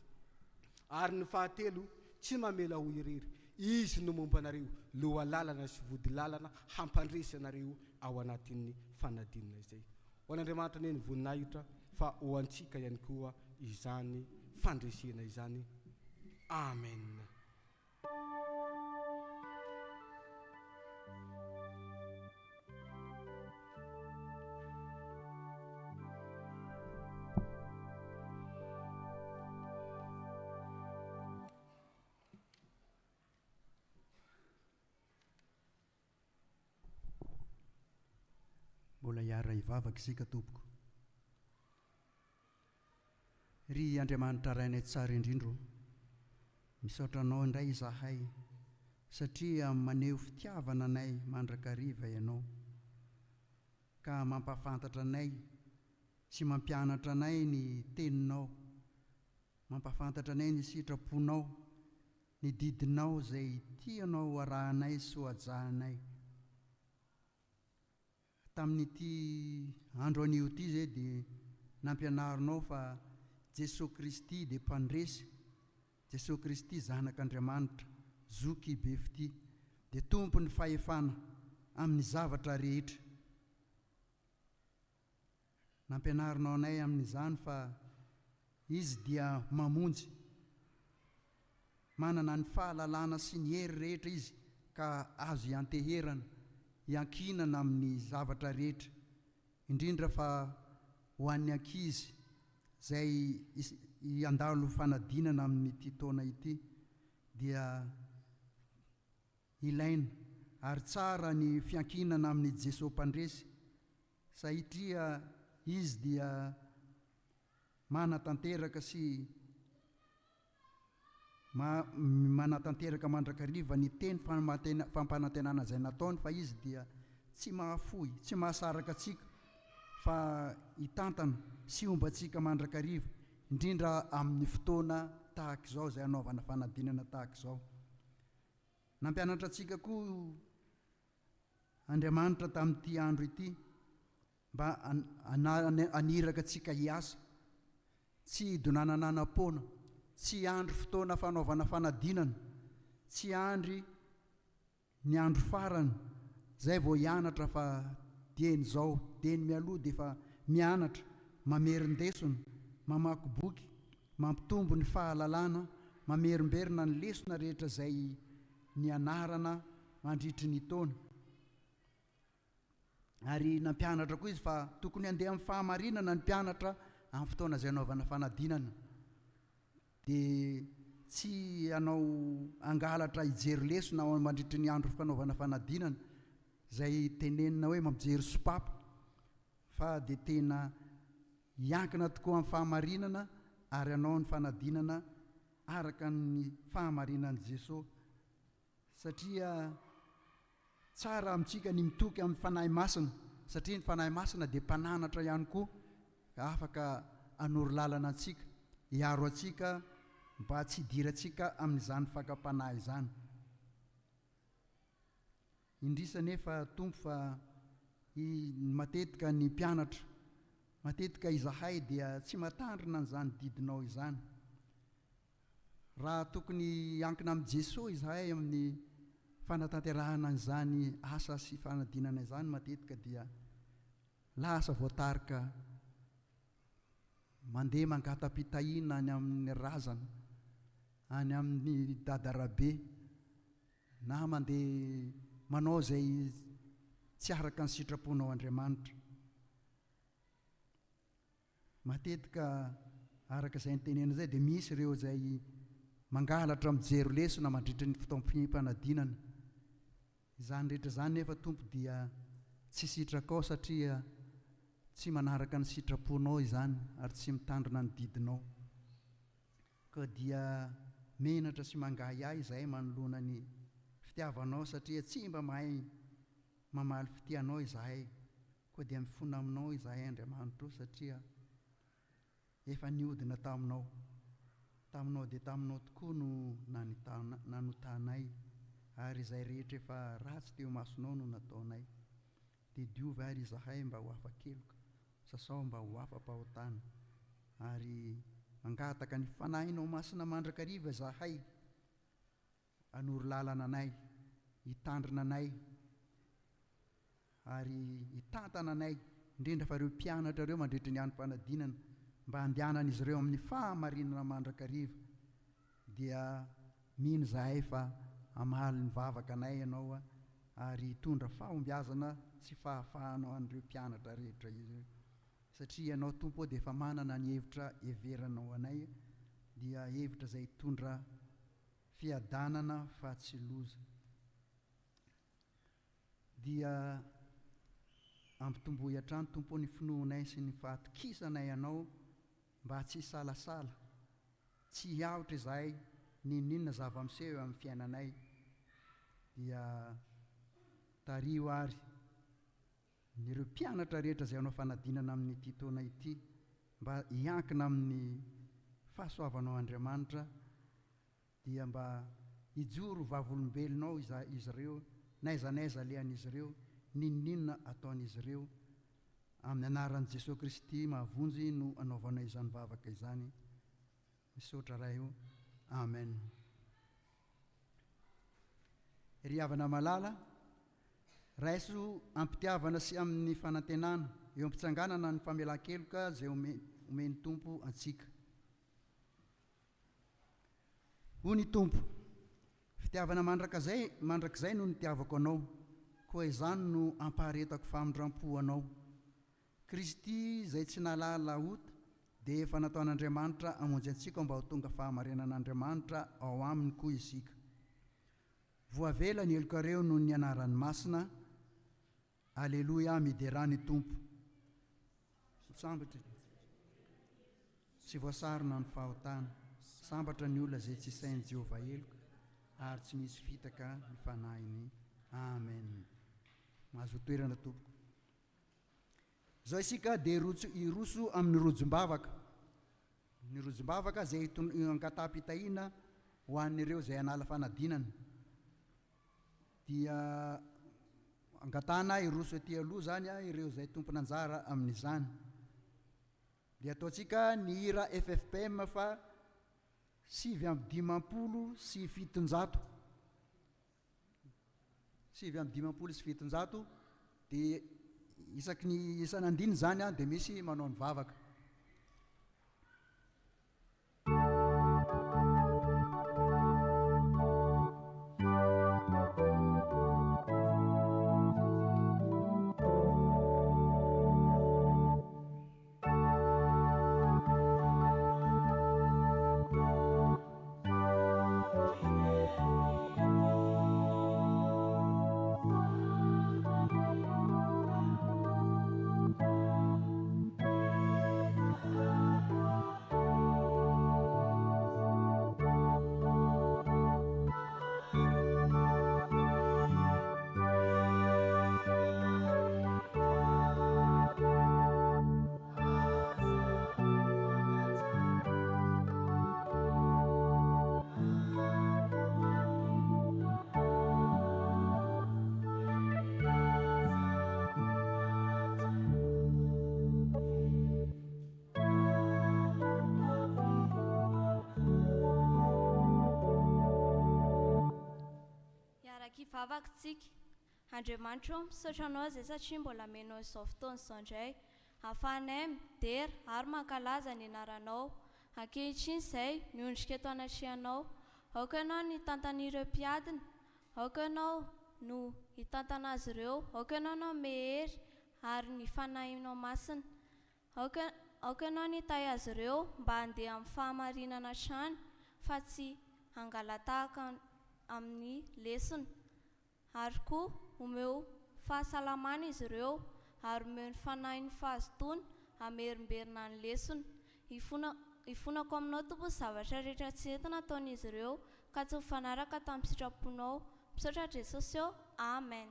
Speaker 6: ary ny fahatelo tsy mamela ho irery izy no momba anareo loha lalana sy vody lalana hampandresy anareo ao anatin'ny fanadinana izay ho an'Andriamanitra ny voninahitra fa ho antsika ihany koa izany fandresena izany amen
Speaker 1: mbola hiara hivavaka isika tompoko. Ry Andriamanitra rainay tsara indrindro, misaotra anao indray izahay satria maneho fitiavana anay mandrakariva ianao, ka mampafantatra anay sy mampianatra anay ny teninao, mampafantatra anay ny sitraponao, ny didinao izay tianao arahanay sy hoajahanay. Tamin'ity andro anio ity izay dia nampianarinao fa Jesosy Kristy dia mpandresy, Jesosy Kristy zanak'Andriamanitra, zoky be fity, dia tompony fahefana amin'ny zavatra rehetra. Nampianarinao anay amin'izany fa izy dia mamonjy, manana ny fahalalana sy ny hery rehetra izy ka azo ianteherana, iankinana amin'ny zavatra rehetra, indrindra fa ho an'ny ankizy izay iandalo fanadinana amin'ity taona ity dia ilaina ary tsara ny fiankinana amin'ny Jesosy mpandresy satria izy dia manatanteraka sy manatanteraka mandrakariva ny teny fampanantenana izay nataony, fa izy dia tsy mahafoy, tsy mahasaraka atsika fa hitantana sy ombantsika mandrakariva, indrindra amin'ny fotoana tahaka izao izay anaovana fanadinana tahaka izao. Nampianatra antsika koa Andriamanitra tamin'ity andro ity mba aniraka antsika hiasa, tsy idonanananam-poana, tsy andro fotoana fanaovana fanadinana, tsy andry ny andro farany izay vao hianatra fa dieny izao, dieny mialoha dia fa mianatra, mamerindesona, mamaky boky, mampitombo ny fahalalana, mamerimberina ny lesona rehetra izay nianarana mandritry ny taona. Ary nampianatra koa izy fa tokony handeha amin'ny fahamarinana ny mpianatra amin'ny fotoana izay anaovana fanadinana, dia tsy hanao angalatra hijery lesona ao mandritry ny andro fanaovana fanadinana izay tenenina hoe mampijery sopapa, fa dia tena hiankina tokoa amin'ny fahamarinana ary hanao ny fanadinana araka ny fahamarinan'i Jesosy, satria tsara amintsika ny mitoky amin'ny fanahy masina, satria ny fanahy masina dia mpananatra ihany koa, afaka hanoro lalana antsika, hiaro antsika mba tsy hidirantsika amin'izany fakapanahy izany. Indrisa nefa tompo fa matetika ny mpianatra, matetika izahay dia tsy matandrina an'izany didinao izany. Raha tokony hiankina amin'i Jesosy izahay amin'ny fanatanterahana an'izany asa sy fanadinana izany, matetika dia lasa voatarika mandeha mangatam-pitahiana any amin'ny razana, any amin'ny dadarabe, na mandeha manao izay tsy araka ny sitraponao Andriamanitra. Matetika araka izay nitenena izay dia misy ireo izay mangalatra mijery lesona mandritry ny fotoam-panadinana. Izany rehetra izany nefa tompo dia tsy sitraka ao satria tsy manaraka ny sitraponao izany ary tsy mitandrina ny didinao, ka dia menatra sy mangahiahy izahay manoloana ny fitiavanao satria tsy mba mahay mamaly fitianao izahay, koa dia mifona aminao izahay Andriamanitra, satria efa niodina taminao dia taminao tokoa no nanotanay, ary izay rehetra efa ratsy teo masonao no nataonay, dia diovy ary izahay mba ho afa-keloka, sasao mba ho afa-pahotana, ary mangataka ny fanahinao masina mandrakariva izahay, hanoro lalana anay, hitandrina anay, ary hitantana anay, indrindra fa ireo mpianatra ireo mandritry ny androm-panadinana, mba handehanan'izy ireo amin'ny fahamarinana mandrakariva, dia mino izahay fa hamaly ny vavaka anay ianao, ary hitondra fahombiazana sy fahafahanao an'ireo mpianatra rehetra ireo, satria ianao tompo dia efa manana ny hevitra heveranao anay, dia hevitra izay hitondra fiadanana fa tsy loza. Dia ampitomboy hatrany tompo ny finoanay sy ny fahatokisanay anao mba tsy salasala, tsy hiaotra izahay ninninona zava-miseho amin'ny fiainanay, dia tario ary nireo mpianatra rehetra izay anao fanadinana amin'ity taona ity mba hiankina amin'ny fahasoavanao Andriamanitra, dia mba hijoro vavolombelonao izy ireo, naiza alehan'izy ireo, ninninona ataon'izy ireo, amin'ny anaran'i Jesosy Kristy mahavonjy no anaovanao izany vavaka izany. Misaotra raha io. Amen. Ry havana malala, raiso ampitiavana sy amin'ny fanantenana eo ampitsanganana ny famelan-keloka izay omeny Tompo antsika. Hoy Tompo, fitiavana mandrakizay no nitiavako anao, koa izany no ampaharetako famindram-po anao. Kristy izay tsy nalala ota dia efa nataon'Andriamanitra amonjy antsika mba ho tonga fahamarinan'Andriamanitra ao aminy koa isika. Voavela ny helokareo noho ny anaran'ny masina. Aleloia, miderany Tompo. Sambatra tsy voasarona ny fahotana, sambatra ny olona izay tsy sain'i Jehovah heloka, ary tsy misy fitaka ny fanahiny. Amen. Mahazo toerana Tompo. Zao isika dia iroso amin'ny rojom-bavaka. Ny rojom-bavaka izay angataham-pitahiana ho an'ireo izay hanala fanadinana. Dia angatahana iroso etỳ aloha zany ireo izay tompona anjara amin'izany. Dia ataontsika ny hira FFPM fa 750 sy 700. 750 sy 700 dia isaky ny isan'andiny zany dia misy manao ny vavaka.
Speaker 7: Vavakantsika, Andriamanitra misaotra anao izay satria mbola menao izao fotoana izao indray, ahafahanay midera ary mankalaza ny anaranao. Ankehitriny izay miondrika eto anatrehanao, aoka ianao no hitantan'ireo mpiadina, aoka ianao no hitantana azy ireo, aoka ianao no mehery ary ny fanahinao masina, aoka ianao no hitahy azy ireo mba handeha amin'ny fahamarinana hatrany fa tsy hangalatahaka amin'ny lesona. Ary koa omeo fahasalamana izy ireo ary omeo ny fanahiny fahazotona hamerimberina ny lesona. Hifonako aminao Tompo zavatra rehetra tsy entina ataon'izy ireo ka tsy mifanaraka tamin'ny sitraponao. Misaotra Jesosy eo. Amen.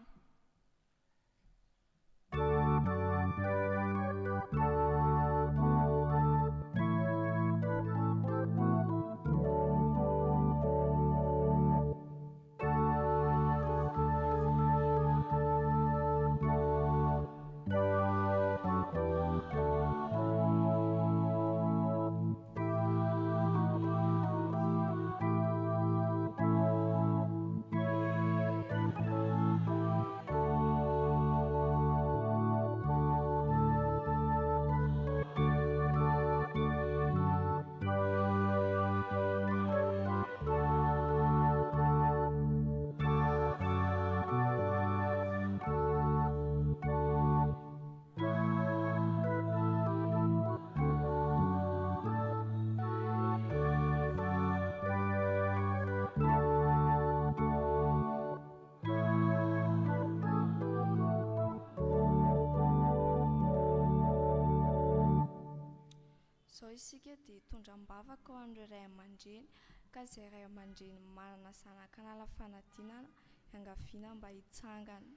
Speaker 5: isika dia hitondram-bavaka ho an'ireo ray aman-dreny ka izay ray aman-dreny manana zanaka nala fanadinana iangaviana mba hitsangana.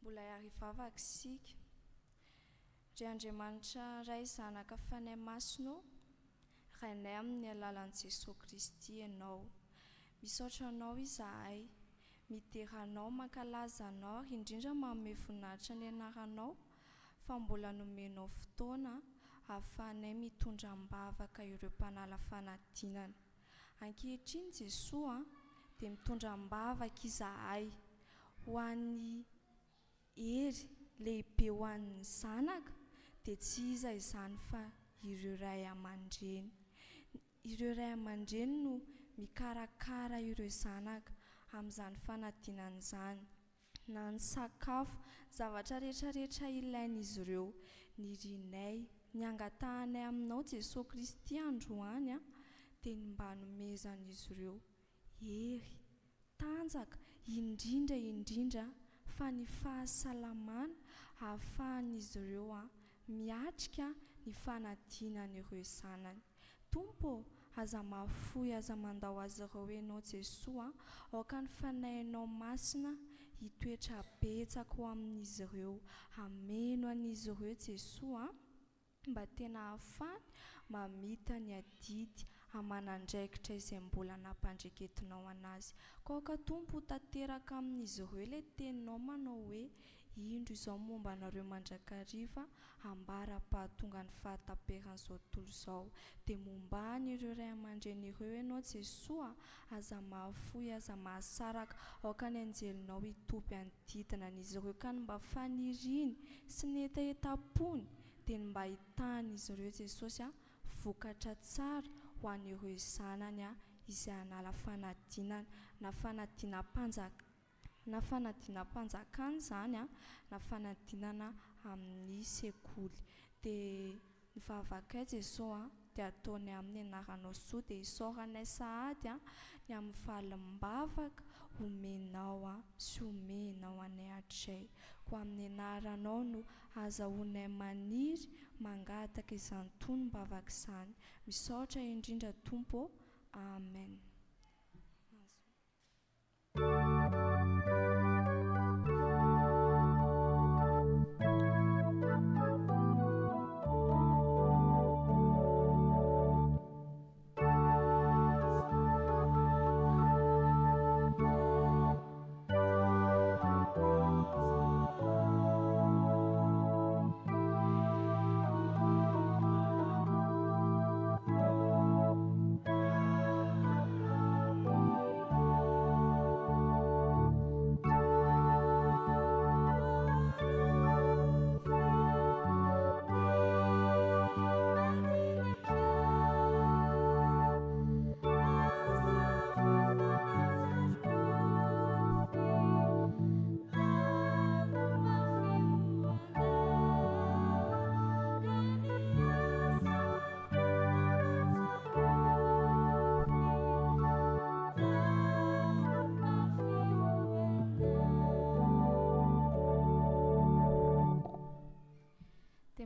Speaker 5: Mbola hiary vavaka isika. Ry Andriamanitra ray zanaka fanay masino, rainay amin'ny alalan'i Jesosy Kristy ianao. Misaotra anao izahay, miteranao, mankalaza anao, indrindra manome voninahitra ny anaranao, fa mbola nomenao fotoana ahafahanay mitondram-bavaka ireo mpanala fanadinana. Ankehitriny Jesosy dia mitondram-bavaka izahay ho an'ny hery lehibe ho an'ny zanaka, dia tsy iza izany fa ireo ray aman-dreny. Ireo ray aman-dreny no mikarakara ireo zanaka amin'izany fanadinana izany, na ny sakafo, zavatra rehetrarehetra ilain'izy ireo. Ny rinay, ny angatahanay aminao Jesosy Kristy androany dia mba nomezan'izy ireo hery, tanjaka, indrindra fa ny fahasalamana ahafahan'izy ireo miatrika ny fanadinana ireo zanany. Tompo, aza mahafoy, aza mandao azy ireo ianao Jesosy, aoka ny fanahinao masina hitoetra betsaka ho amin'izy ireo. Ameno an'izy ireo Jesosy mba tena ahafahany mamita ny adidy aman'andraikitra izay mbola nampandreketinao anazy. Ka aoka Tompo tanteraka amin'izy ireo ilay teninao manao hoe indro izao momba anareo mandrakariva ambara-pahatonga ny fahataperan'izao tontolo izao. Dia momba an'ireo ray aman-dreny ireo ianao Jesosy, aza mahafoy, aza mahasaraka, aoka ny anjelinao hitopy anodidina an'izy ireo ka ny mba faniriny sy ny etaeta-pony dia ny mba hitan'izy ireo Jesosy vokatra tsara ho an'ireo zanany izay hanala fanadinana, na fanadinam-panjakana izany na fanadinana amin'ny sekoly. Dia ny vavakay Jesosy dia ataony amin'ny anaranao soa, dia isaoranay sahady ny amin'ny fahalim-bavaka omenao sy omenao anay hatray. Ko amin'ny anaranao no azahoanay maniry mangataka izany tonom-bavaka izany. Misaotra indrindra Tompo. Amen.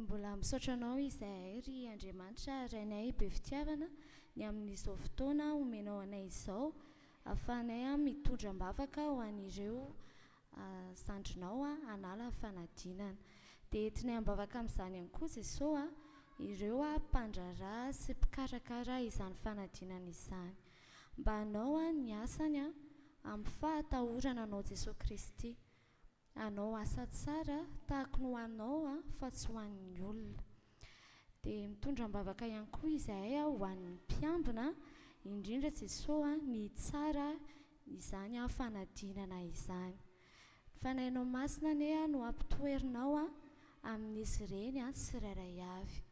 Speaker 7: Mbola misaotra anao izahay ry Andriamanitra rainay be fitiavana ny amin'izao fotoana omenao anay izao, ahafahanay mitondram-bavaka ho an'ireo zandrinao hanala fanadinana. Dia entinay am-bavaka amin'izany ihany koa Jesosy ireo mpandraraha sy mpikarakara izany fanadinana izany. Mba anao ny asany amin'ny fahatahorana anao Jesosy Kristy. Anao asa tsara tahaka ny ho anao fa tsy ho an'ny olona. Dia mitondram-bavaka ihany koa izahay ho an'ny mpiambina, indrindra Jesosy ny tsara izany fanadinana izany. Fanahinao masina ane no ampitoerinao amin'izy ireny sy rairay avy.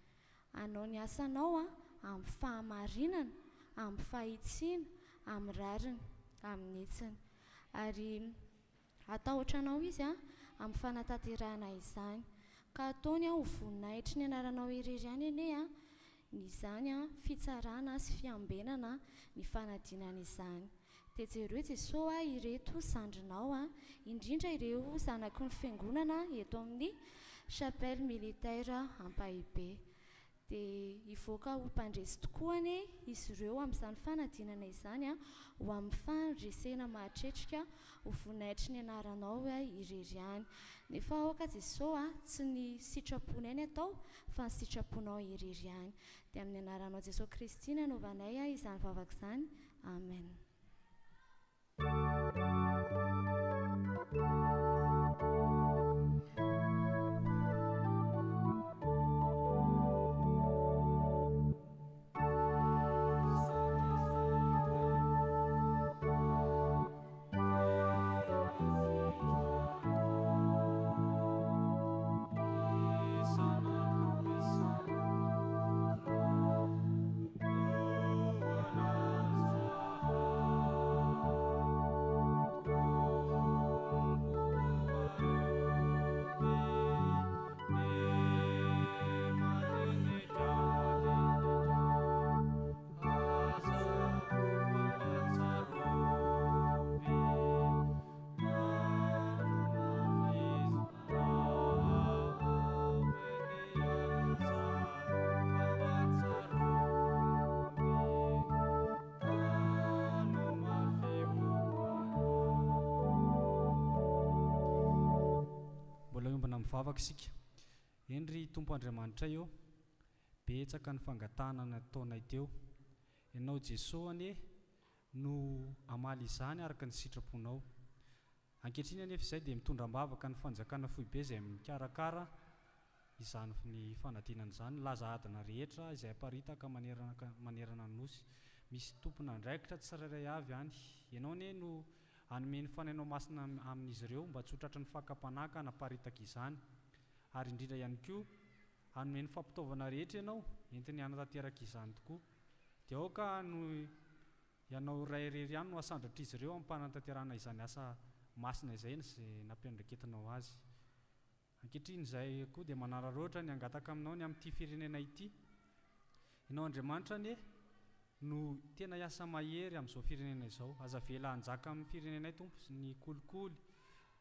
Speaker 7: Anao ny asanao amin'ny fahamarinana, amin'ny fahitsiana, amin'ny rariny, amin'ny hetsiny. Ary atahotra anao izy amin'ny fanatanterahana izany, ka ataony ho voninahitry ny anaranao irery ihany ane izany fitsarana sy fiambenana ny fanadinana izany.
Speaker 8: dia jereo jesosy a ireto sandrinao a indrindra ireo zanaky ny fiangonana eto amin'ny chapelle militaire Ampahibe dia ivoaka ho mpandresy tokoany izy ireo amin'izany fanadinana izany a ho amin'ny fandresena mahatretrika ho vonaitry ny anaranao a irery any nefa aoka jesosy a tsy ny sitrapony any atao fa ny sitraponao irery any dia amin'ny anaranao Jesosy Kristy nanaovanay a izany vavaka izany amen.
Speaker 9: Mivavaka isika endry Tompo Andriamanitra eo betsaka ny fangatanana ataonay teo ianao Jesosy anie no amaly izany araka ny sitraponao ankehitriny anefa izay dia mitondram-bavaka ny fanjakana foibe izay mikarakara izany ny fanadinana izany laza adina rehetra izay aparitaka manerana ny nosy misy tompona andraikitra tsirairay avy any ianao anie no anome ny fanainao masina amin'izy ireo mba tsy ho tratry ny fakapanaka naparitaka izany ary indrindra ihany koa anome ny fampitaovana rehetra ianao entiny hanatanteraka izany tokoa dia aoka no ianao ray irery ihany no asandratry izy ireo amin'ny mpanantanterana izany asa masina izay nampiandraketinao azy ankehitriny izay koa dia manararoatra ny angataka aminao ny amin'ity firenena ity ianao Andriamanitra anie no tena iasa mahery amin'izao firenena izao aza vela anjaka amin'ny firenenay Tompo ny kolikoly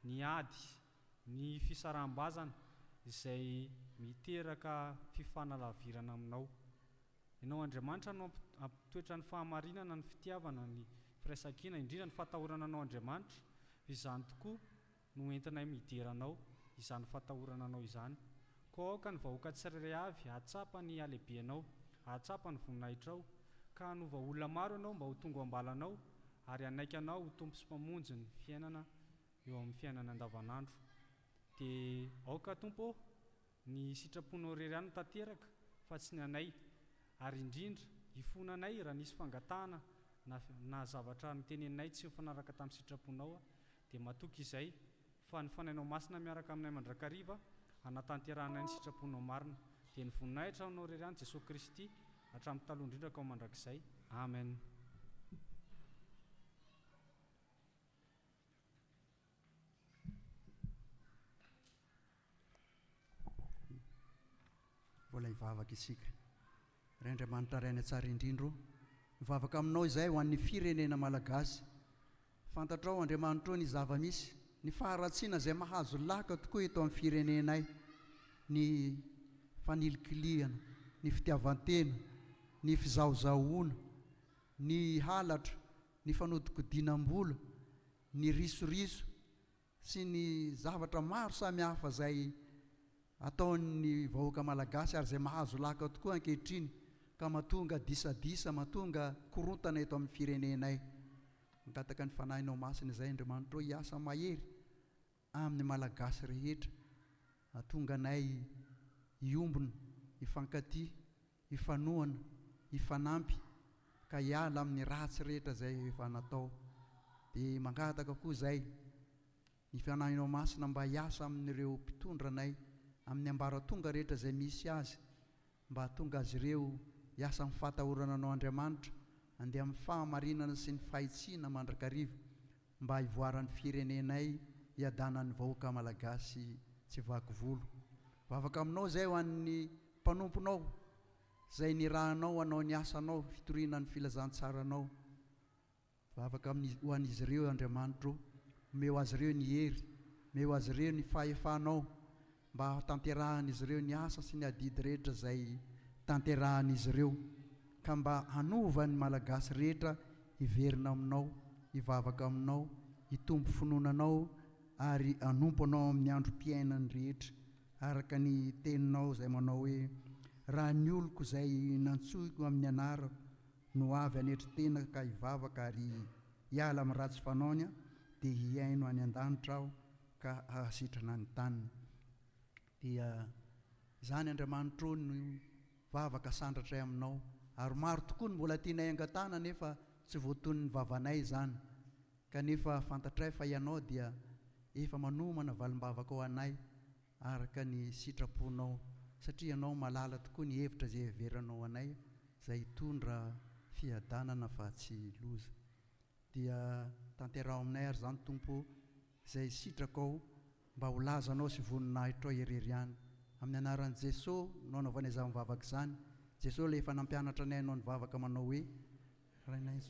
Speaker 9: ny ady ny fisaraham-bazana izay miteraka fifanalavirana aminao ianao Andriamanitra no ampitoetra ny fahamarinana ny fitiavana ny firaisan-kina indrindra ny fatahorana anao Andriamanitra izany tokoa no entinay mideranao izany fatahorana anao izany koa aoka ny vahoaka tsirairay avy ahatsapa ny alehibenao ahatsapa ny voninahitra ka hanova olona maro ianao mba ho tonga ambalanao ary anaiky anao ho tompo sy mpamonjy ny fiainana eo amin'ny fiainana andavanandro dia aoka Tompo ny sitraponao irery ihany tanteraka fa tsy ny anay ary indrindra hifonanay raha nisy fangatahana na zavatra niteneninay tsy mifanaraka tamin'ny sitraponao dia matoky izay fa ny fanainao masina miaraka aminay mandrakariva hanatanteranay ny sitraponao marina dia ny voninahitra anao irery ihany Jesosy Kristy hatramin'ny taloha indrindra ka ao mandrakizay amen.
Speaker 1: Mbola hivavaka isika ry Andriamanitra ray ny tsara indrindro mivavaka aminao izay ho an'ny firenena malagasy fantatrao Andriamanitra ny zava-misy ny faharatsiana izay mahazo laka tokoa eto amin'ny firenenay ny fanilikiliana ny fitiavan-tena ny fizahozahoana ny halatra ny fanodikodinam-bola ny risoriso sy ny zavatra maro samihafa izay ataon'ny vahoaka malagasy ary izay mahazo laka tokoa ankehitriny ka mahatonga disadisa mahatonga korontana eto amin'ny firenenay mangataka ny fanahinao masina izay Andriamanitra hiasa mahery amin'ny malagasy rehetra hahatonga anay hiombona hifankatia hifanohana hifanampy ka hiala amin'ny ratsy rehetra izay efa natao dia mangataka koa izay ny fanahinao masina mba hiasa amin'ireo mpitondranay amin'ny ambaratonga rehetra izay misy azy mba hahatonga azy ireo hiasa amin'ny fatahorana anao Andriamanitra andeha amin'ny fahamarinana sy ny fahitsiana mandrakariva mba hivoaran'ny firenenay hiadanan'ny vahoaka malagasy tsy vaky volo vavaka aminao izay ho an'ny mpanomponao izay ny rahanao anao ny asanao fitoriana ny filazantsaranao vavaka ho an'izy ireo Andriamanitro, omeo azy ireo ny hery, omeo azy ireo ny fahefanao mba tanterahan'izy ireo ny asa sy ny adidy rehetra izay tanterahan'izy ireo, ka mba hanova ny malagasy rehetra hiverina aminao, hivavaka aminao, hitombo finonanao ary hanompo anao amin'ny androm-piainany rehetra, araka ny teninao izay manao hoe raha ny oloko izay nantsoiko amin'ny anara no avy anetry tena ka hivavaka ary hiala amin'ny ratsy fanaony dia hiaino any an-danitra aho ka hahasitrana ny taniny. Dia izany Andriamanitro no vavaka sandratray aminao, ary maro tokoa ny mbola tiana haingatana nefa tsy voatony ny vavanay izany, kanefa fantatray fa ianao dia efa manomana valim-bavaka ao anay araka ny sitraponao, satria ianao malala tokoa ny hevitra izay heveranao anay izay hitondra fiadanana fa tsy loza. Dia tanterao aminay ary izany Tompo izay sitrakao mba ho lazanao sy voninahitro irery ihany, amin'ny anaran'i Jesosy no anaovana izany mivavaka izany. Jesosy le efa nampianatra anay anao ny vavaka manao hoe rainay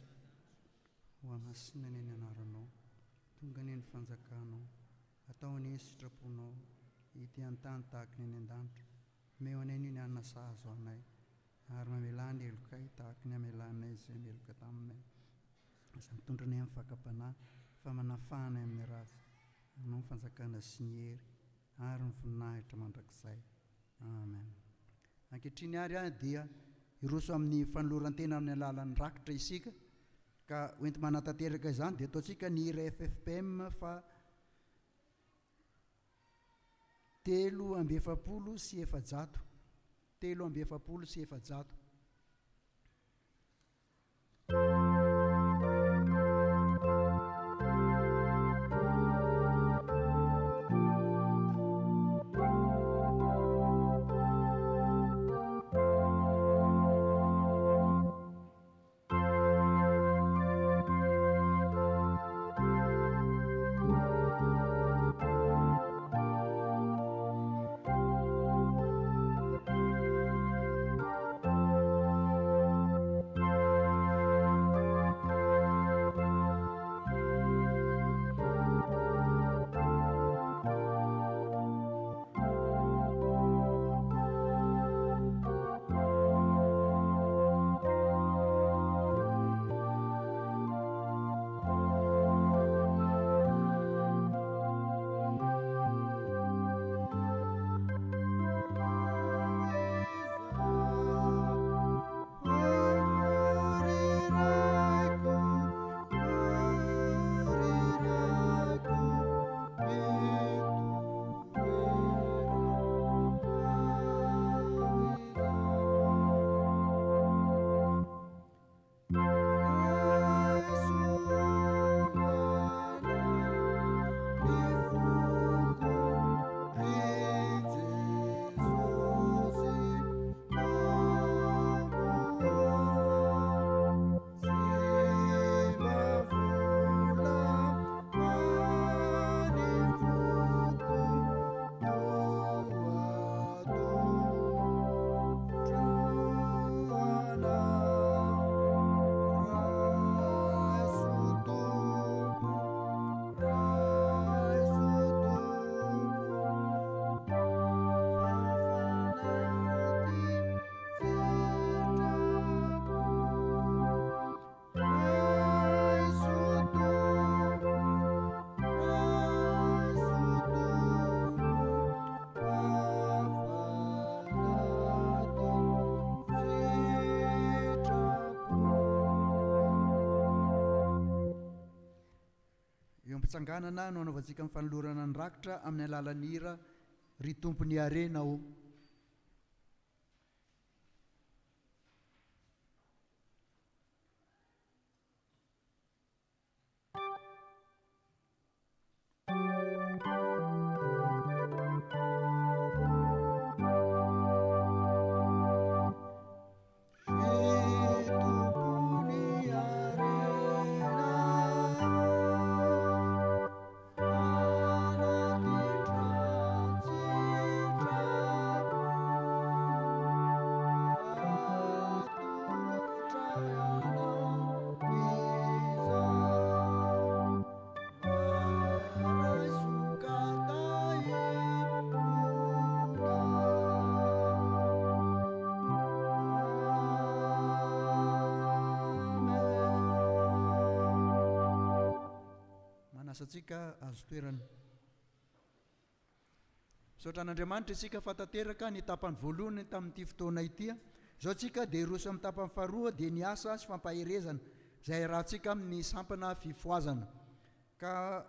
Speaker 1: ho amasinany ny anaranao, tonga ny ny fanjakanao, atao ny sitraponao, hity an-tany tahaka ny any an-danitra, omeo anay ny anana sahazo anay, ary mamelany elokay tahaka ny amelanay izay meloka taminay, izay mitondranay amin'ny fakapanahy fa manafahanay amin'ny ratsy, anao ny fanjakana sy ny hery ary ny voninahitra mandrakizay. Amen. Ankehitriny ary dia iroso amin'ny fanoloran-tena amin'ny alalan'ny rakitra isika, ka hoenty manatanteraka izany dia ataontsika ny hira FFPM fa 3:700, 3:700. Fitsanganana no anaovantsika amin'ny fanolorana ny rakitra amin'ny alalan'ny hira ry tompony arenao.
Speaker 10: Thank you.
Speaker 1: asantsika azo toerana. Misaotra an'Andriamanitra isika fa tanteraka ny tapany voalohany tamin'ity fotoana ity. Zao tsika dia roso amin'ny tapany faharoa dia ny asa sy fampaherezana izay rahantsika amin'ny sampana fifoazana. Ka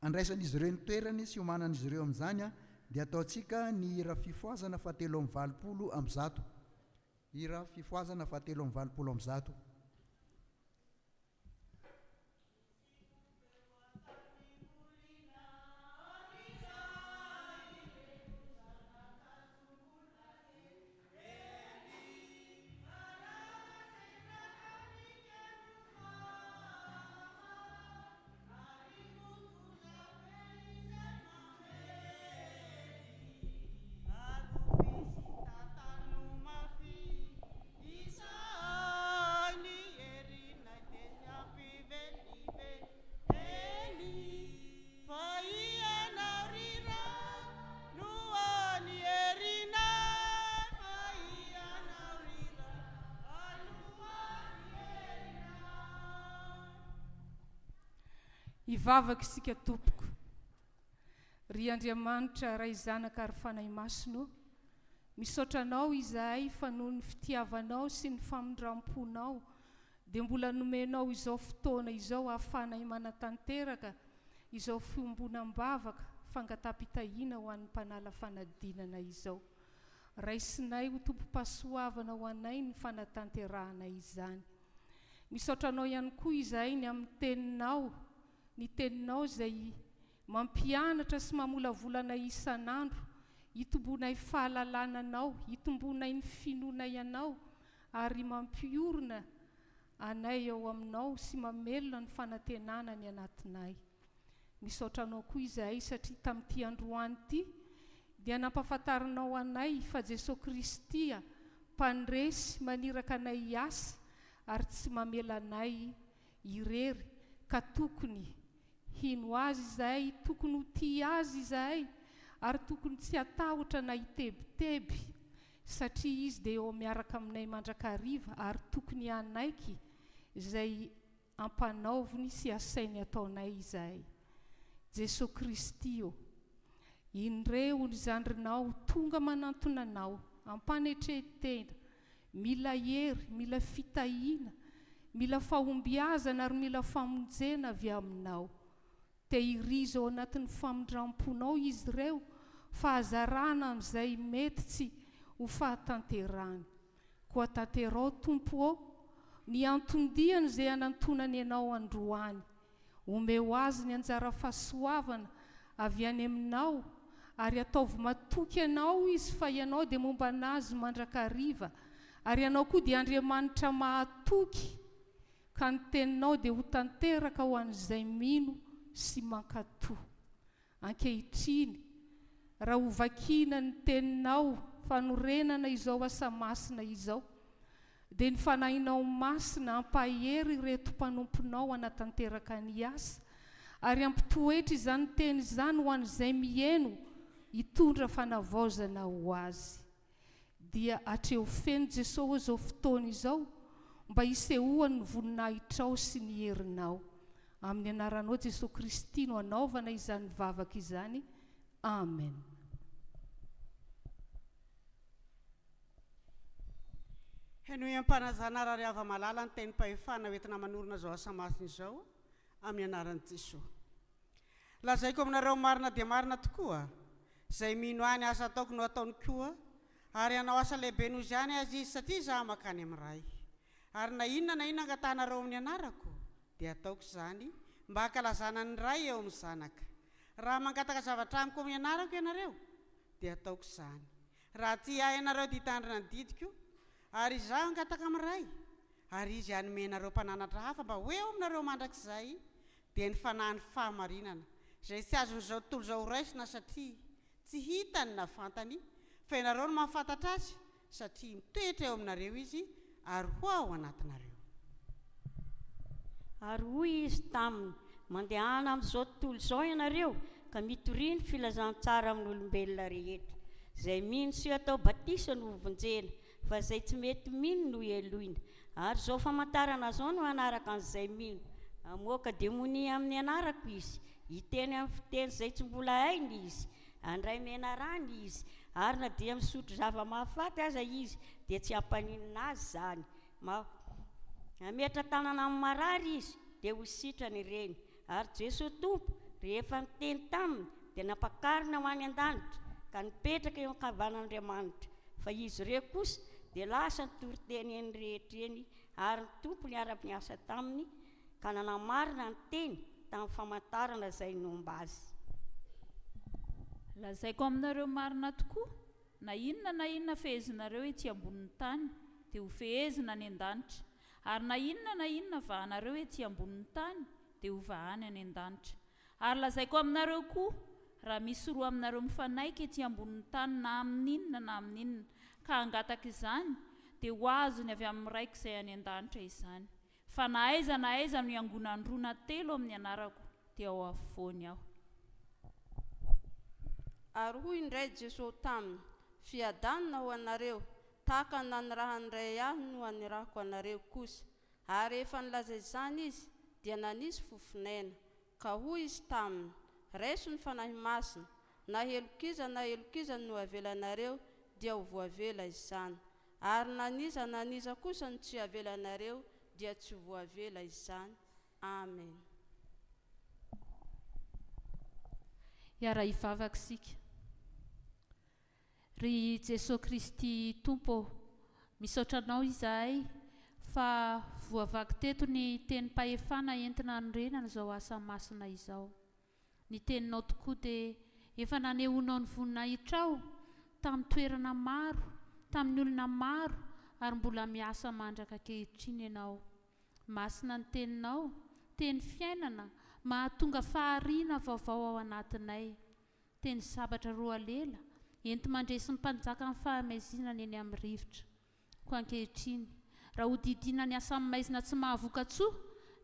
Speaker 1: andraisan'izy ireo ny toerany sy homanan'izy ireo amin'izany dia ataontsika ny hira fifoazana fahatelo amby valopolo amby zato. Hira fifoazana fahatelo amby valopolo amby zato.
Speaker 10: Hivavaka isika tompoko, ry Andriamanitra ray zanaka ary fanahy masino, misaotra anao izahay fa noho ny fitiavanao sy ny famindram-ponao dia mbola nomenao izao fotoana izao ahafana manatanteraka izao fiombonam-bavaka fangatapitahina ho an'ny mpanala fanadinana izao. Raisinay ho tompo-pahasoavana ho anay ny fanatanterahana izany. Misaotra anao ihany koa izahay ny amin'ny teninao, ny teninao izay mampianatra sy mamolavolana isan'andro, hitombonay fahalalànanao, hitombonay ny finoanay anao ary mampiorona anay ao aminao sy mamelona ny fanantenana ny anatinay. Misaotra anao koa izahay satria tamin'ity androany ity dia nampafantarinao anay fa Jesosy Kristy mpandresy maniraka anay hiasa ary tsy mamela anay irery ka tokony hino azy izahay, tokony ho tia azy izahay ary tokony tsy hatahotra na hitebiteby satria izy dia eo miaraka aminay mandrakariva ary tokony anaiky izay ampanaoviny sy asainy ataonay izahay. Jesosy Kristy indreo ny zandrinao tonga manantona anao, ampanetretena, mila hery, mila fitahina, mila fahombiazana ary mila famonjena avy aminao. Tehiriza ao anatin'ny famindram-ponao izy ireo, fahazarana amin'izay mety tsy ho fahatanterany. Koa tanterao tompo ny antondiany izay anantonany ianao androany. Omeo azy ny anjara fahasoavana avy any aminao ary ataovy matoky ianao izy fa ianao dia momba anazy mandrakariva ary ianao koa dia Andriamanitra mahatoky ka ny teninao dia ho tanteraka ho an'izay mino sy mankatoa. Ankehitriny raha ho vakiana ny teninao fanorenana izao asa masina izao dia ny fanahinao masina ampahery ireto mpanomponao anatanteraka ny asa ary ampitoetra izany teny izany ho an'izay mieno hitondra fanavaozana ho azy. Dia atreo feno Jesosy izao fotoana izao mba hisehoany ny voninahitrao sy ny herinao. Amin'ny anaranao Jesosy Kristy no anaovana izany vavaka izany. Amen.
Speaker 11: Heno ampanazana rary ava malala ny teny pahefana hoentina manorina zao asa masina izao amin'ny anaran'i Jesosy. Lazaiko aminareo marina dia marina tokoa izay mino any asa ataoko no ataony koa ary anao asa lehibe noho izany azy izy satria za makany amin'ny ray. Ary na inona angatanareo amin'ny anarako dia ataoko izany mba hakalazana ny ray eo amin'ny zanaka. Raha mangataka zavatra amiko amin'ny anarako ianareo dia ataoko izany. Raha tia ahy ianareo dia hitandrina ny didiko ary izaho angataka amin'ny ray ary izy anomenareo mpananatra hafa mba ho eo aminareo mandrakizay dia ny fanahy fahamarinana izay tsy azon'izao tontolo izao raisina satria tsy hitany na fantany fa ianareo no mahafantatra azy satria mitoetra eo aminareo izy ary ho ao anatinareo.
Speaker 12: Ary hoy izy taminy, mandehana amin'izao tontolo izao ianareo ka mitoriany filazantsara amin'ny olombelona rehetra izay mino sy atao batisa no vonjena fa izay tsy mety mino no eloina ary zao famantarana zao no anaraka an'izay mino amoaka demoni amin'ny anarako izy, hiteny amin'ny fiteny izay tsy mbola hainy izy, andray menarany izy, ary na dia misotro zava-mahafaty aza izy dia tsy hampaninina azy zany. Ametra tanana amin'ny marary izy dia ho sitrany ireny. Ary Jesosy Tompo rehefa niteny taminy dia nampakarina ho any an-danitra ka nipetraka eo an-kavan'Andriamanitra. Fa izy ireo kosa dia lasa nitory-teny eny rehetra eny, ary ny Tompo niara-miasa taminy ka nanamarina ny teny tamin'ny famantarana izay nomba azy.
Speaker 13: Lazaiko aminareo marina tokoa, na inona fehezinareo ety ambonin'ny tany dia ho fehezina any an-danitra, ary na inona vahanareo ety ambonin'ny tany dia ho vahany any an-danitra. Ary lazaiko aminareo koa, raha misy roa aminareo mifanaiky ety ambonin'ny tany na amin'inona ka hangataka izany dia ho azony avy amin'ny raiko izay any an-danitra izany. Fa na aiza no iangonandrona telo amin'ny anarako dia ao afovoany aho.
Speaker 5: Ary hoy indray Jesosy taminy, fiadanina ho anareo, tahaka na ny raha ndray ahy no anirahako anareo kosa. Ary efa nilaza izany izy dia nanisy fofinaina, ka hoy izy taminy, raiso ny fanahy masina, na helokiza no avelanareo dia ho voavela izany. Ary naniza kosa no tsy avelanareo dia tsy voavela izany. Amen.
Speaker 10: Iara hivavaka isika. Ry Jesosy Kristy Tompo, misaotra anao izahay fa voavaky teto ny tenim-pahefana entina anorenana izao asa masina izao. Ny teninao tokoa dia efa nanehoanao ny voninahitra tamin'ny toerana maro, tamin'ny olona maro, ary mbola miasa mandraka ankehitriny ianao. Masina ny teninao, teny fiainana, mahatonga fahariana vaovao ao anatinay. Teny sabatra roa lela, enti mandresy ny mpanjaka amin'ny fahamezina eny amin'ny rivotra. Ko ankehitriny, raha hodidina ny asa maizina tsy mahavokatsoa,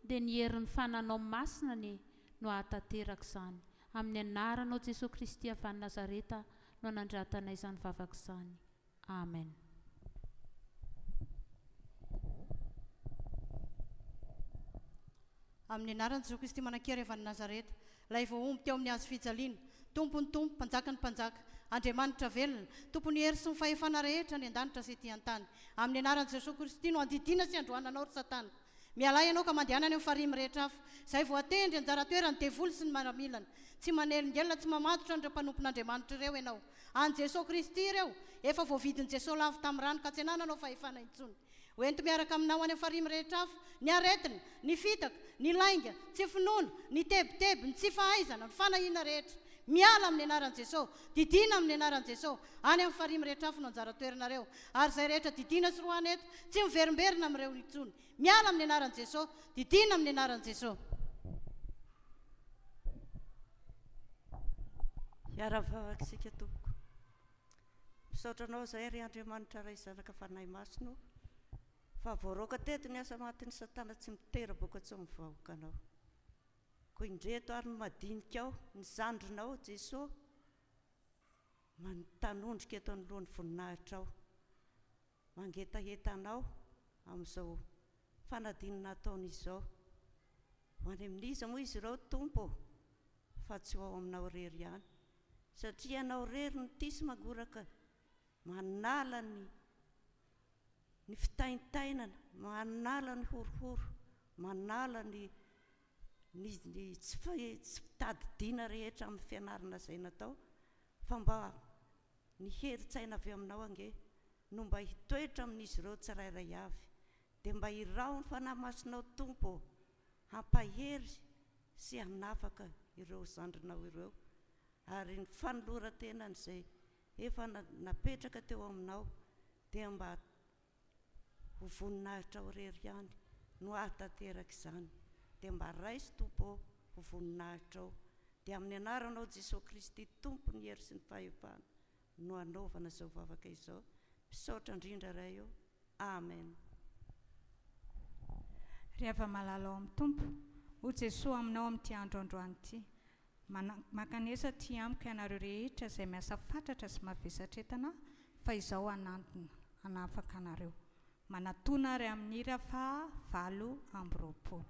Speaker 10: dia ny herin'ny fananao masina no ahatanteraka izany. Amin'ny anaranao Jesosy Kristy avy any Nazareta no nandratanay izany vavaka izany. Amen.
Speaker 14: Amin'ny anaran'i Jesosy Kristy manan-kery avy any Nazareta, ilay voaomby teo amin'ny hazo fijaliana, tompony tompo, mpanjaka ny mpanjaka, Andriamanitra velona, tompony hery sy ny fahefana rehetra ny an-danitra sy ety an-tany. Amin'ny anaran'i Jesosy Kristy no andidiana sy androananao ry Satana. Mialay ianao ka mandehanany amin'ny farimy rehetra hafa, izay voatendry anjara toerany devoly sy ny maramilana. Tsy manelingelina, tsy mamatotra ny mpanompon'Andriamanitra ireo ianao. Any Jesosy Kristy ireo, efa voavidin'i Jesosy lavo tamin'ny rano ka tsy anananao fahefana intsony. Hoento miaraka aminao any amin'ny farimy rehetra hafa, ny aretina, ny fitaka, ny lainga, tsy finoana, ny tebiteby, ny tsy fahaizana, ny fanahiana rehetra. Miala amin'ny anaran'i Jesosy, didina amin'ny anaran'i Jesosy, any amin'ny farimy rehetra hafa no anjara toerinareo. Ary izay rehetra didina sy roana eto, tsy miverimberina amin'ireo intsony. Miala amin'ny anaran'i Jesosy, didina amin'ny anaran'i Jesosy.
Speaker 15: Iara-vavaka isika tompoko. Misaotra anao izay ry Andriamanitra ray zanaka fanahy masina, fa voaroaka teto ny asa matin'ny Satana tsy mitera-boaka tsy mivahoaka anao. Koa indreto ary ny madinika ao, ny zandrinao Jesosy, tanondrika eto anoloan'ny voninahitra ao, mangetahetanao amin'izao fanadinana ataony izao. Ho any amin'iza moa izy ireo tompo, fa tsy ho ao aminao rery ihany, satria anao rery no tisy magoraka, manala ny fitaintainana, manala ny horohoro, manala ny tsy fitadidiana rehetra amin'ny fianarana izay natao, fa mba ny heritsaina avy aminao ange no mba hitoetra amin'izy ireo tsirairay avy, dia mba hirao ny fanahy masinao tompo, hampahery sy hanafaka ireo zandrinao ireo, ary ny fanoloran-tenany izay efa napetraka teo aminao dia mba ho voninahitra ao rery ihany no ahatanteraka izany, dia mba raisy tompo ho voninahitra ao. Dia amin'ny anaranao Jesosy Kristy tompo ny hery sy ny fahefana no anaovana izao vavaka izao. Misaotra indrindra ray eo. Amen.
Speaker 16: Rehefa malala ao amin'ny tompo, ho Jesosy aminao amin'ity androandroany ity. Makanesa ty amiko ianareo rehetra izay miasa fatratra sy mavesatra entana, fa izao anantona, hanafaka anareo. Manatona ary amin'ny ira 8:20.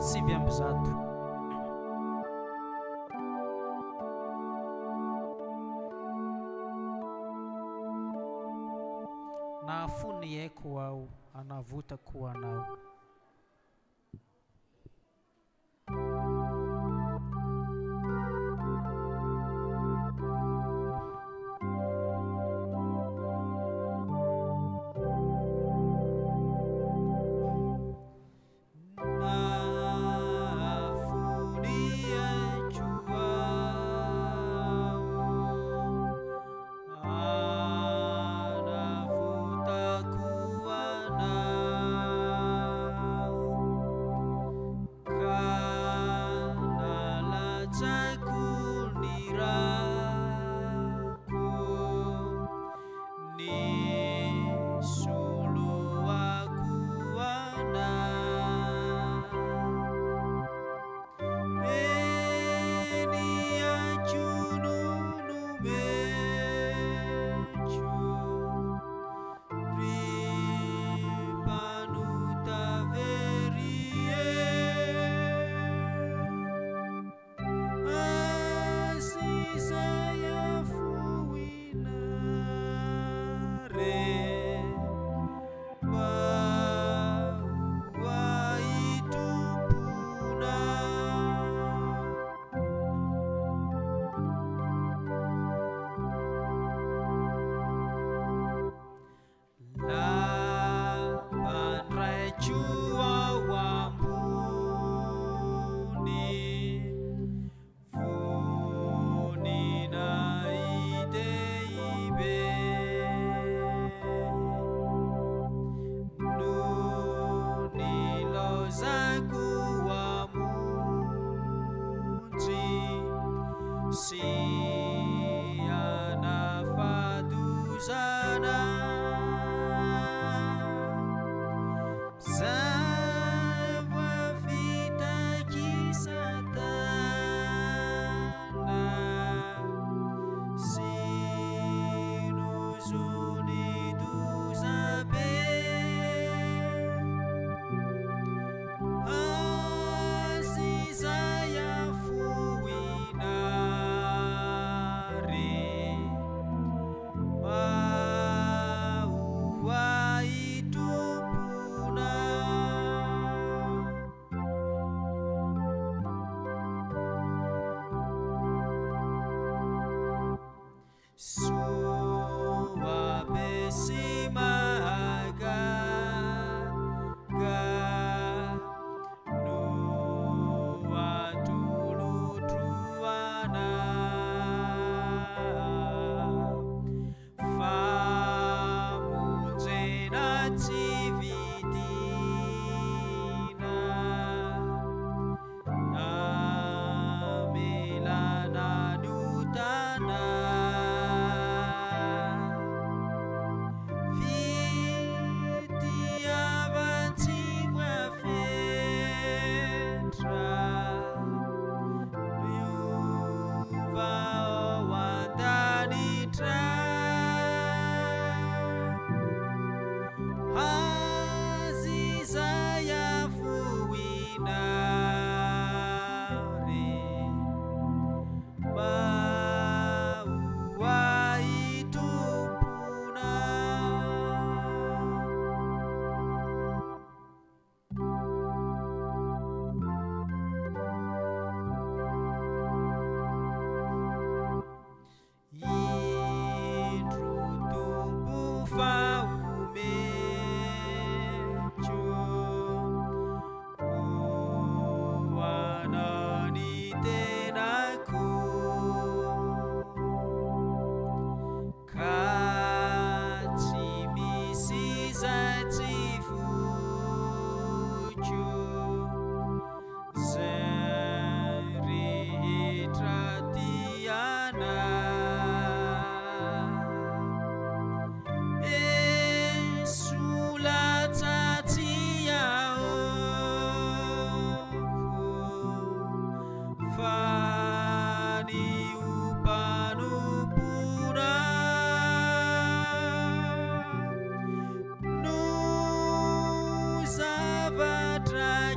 Speaker 17: 7 na afuni yeko ao anavuta kuwa nao.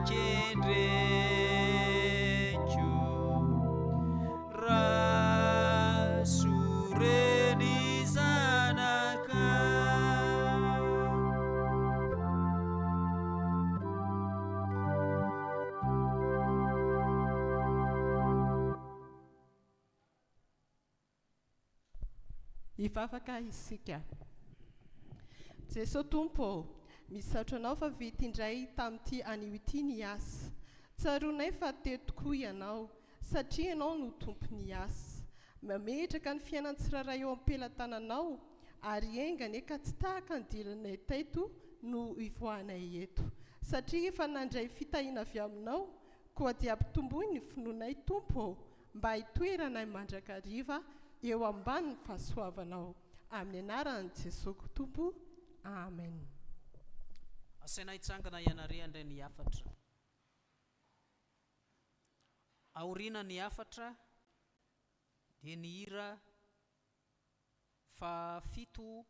Speaker 18: Tendre hivavaka isika. Jesosy Tompo, misaotra anao fa vita indray tamin'ity anio ity ny asa. Tsaroanay fa teo tokoa ianao satria ianao no tompony asa. Mametraka ny fiainan-tsiraray eo am-pelantananao ary engany ka tsy tahaka ny diranay teto no ivoahanay eto. Satria efa nandray fitahiana avy aminao koa dia ampitomboy ny finoanay Tompo mba hitoeranay mandrakariva eo ambany ny fahasoavanao. Amin'ny anaran'i Jesosy Tompo. Amen.
Speaker 17: Asainay tsangana ianare andray ny afatra. Aoriana ny afatra dia ny hira 722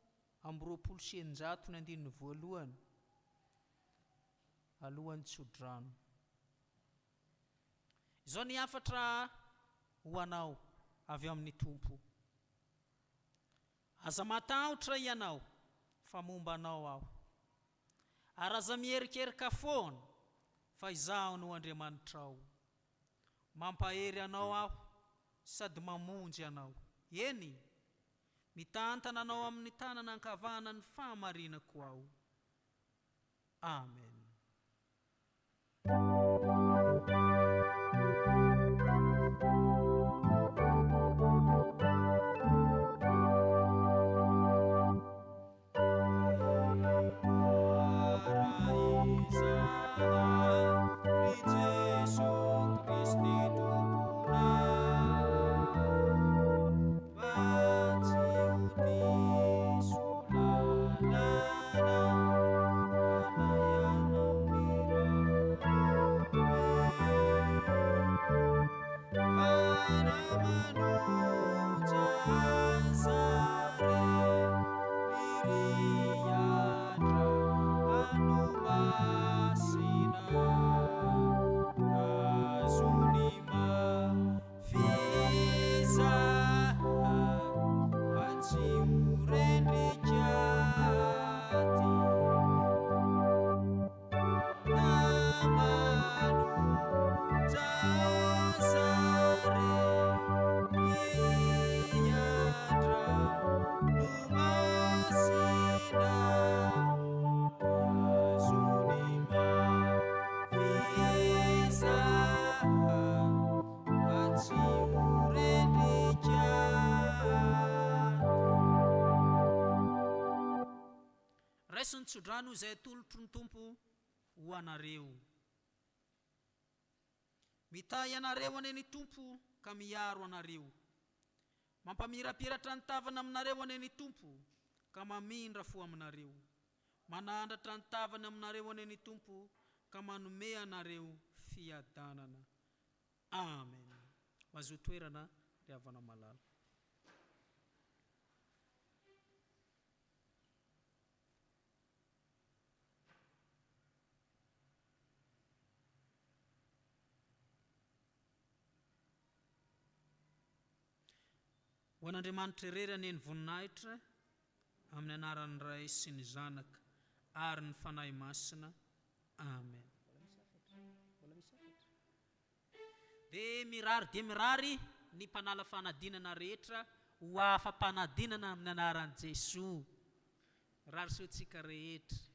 Speaker 17: alohan'ny tsodrano. Izao ny afatra ho anao avy amin'ny Tompo. Aza matahotra ianao fa momba anao aho. Ary aza mierikerika foana fa izaho no Andriamanitrao. Mampahery anao aho sady mamonjy anao. Eny, mitantana anao amin'ny tanana ankavana ny fahamarinako aho. Amen. Raisin'ny tsodrano izay atolotro ny Tompo ho anareo. Mitahy anareo ane ny Tompo ka miaro anareo. Mampamirapiratra ny tavana aminareo ane ny Tompo ka mamindra fo aminareo. Manandratra ny tavana aminareo ane ny Tompo ka manome anareo fiadanana. Amen. Mazoa toerana ry havana malala. Ho an'Andriamanitra irery aneny voninahitra amin'ny anaran'ny Ray sy ny Zanaka ary ny Fanahy Masina. Amen. Dia mirary ny mpanala fanadinana rehetra ho afa-panadinana amin'ny anaran'i Jesosy. Rary soantsika rehetra.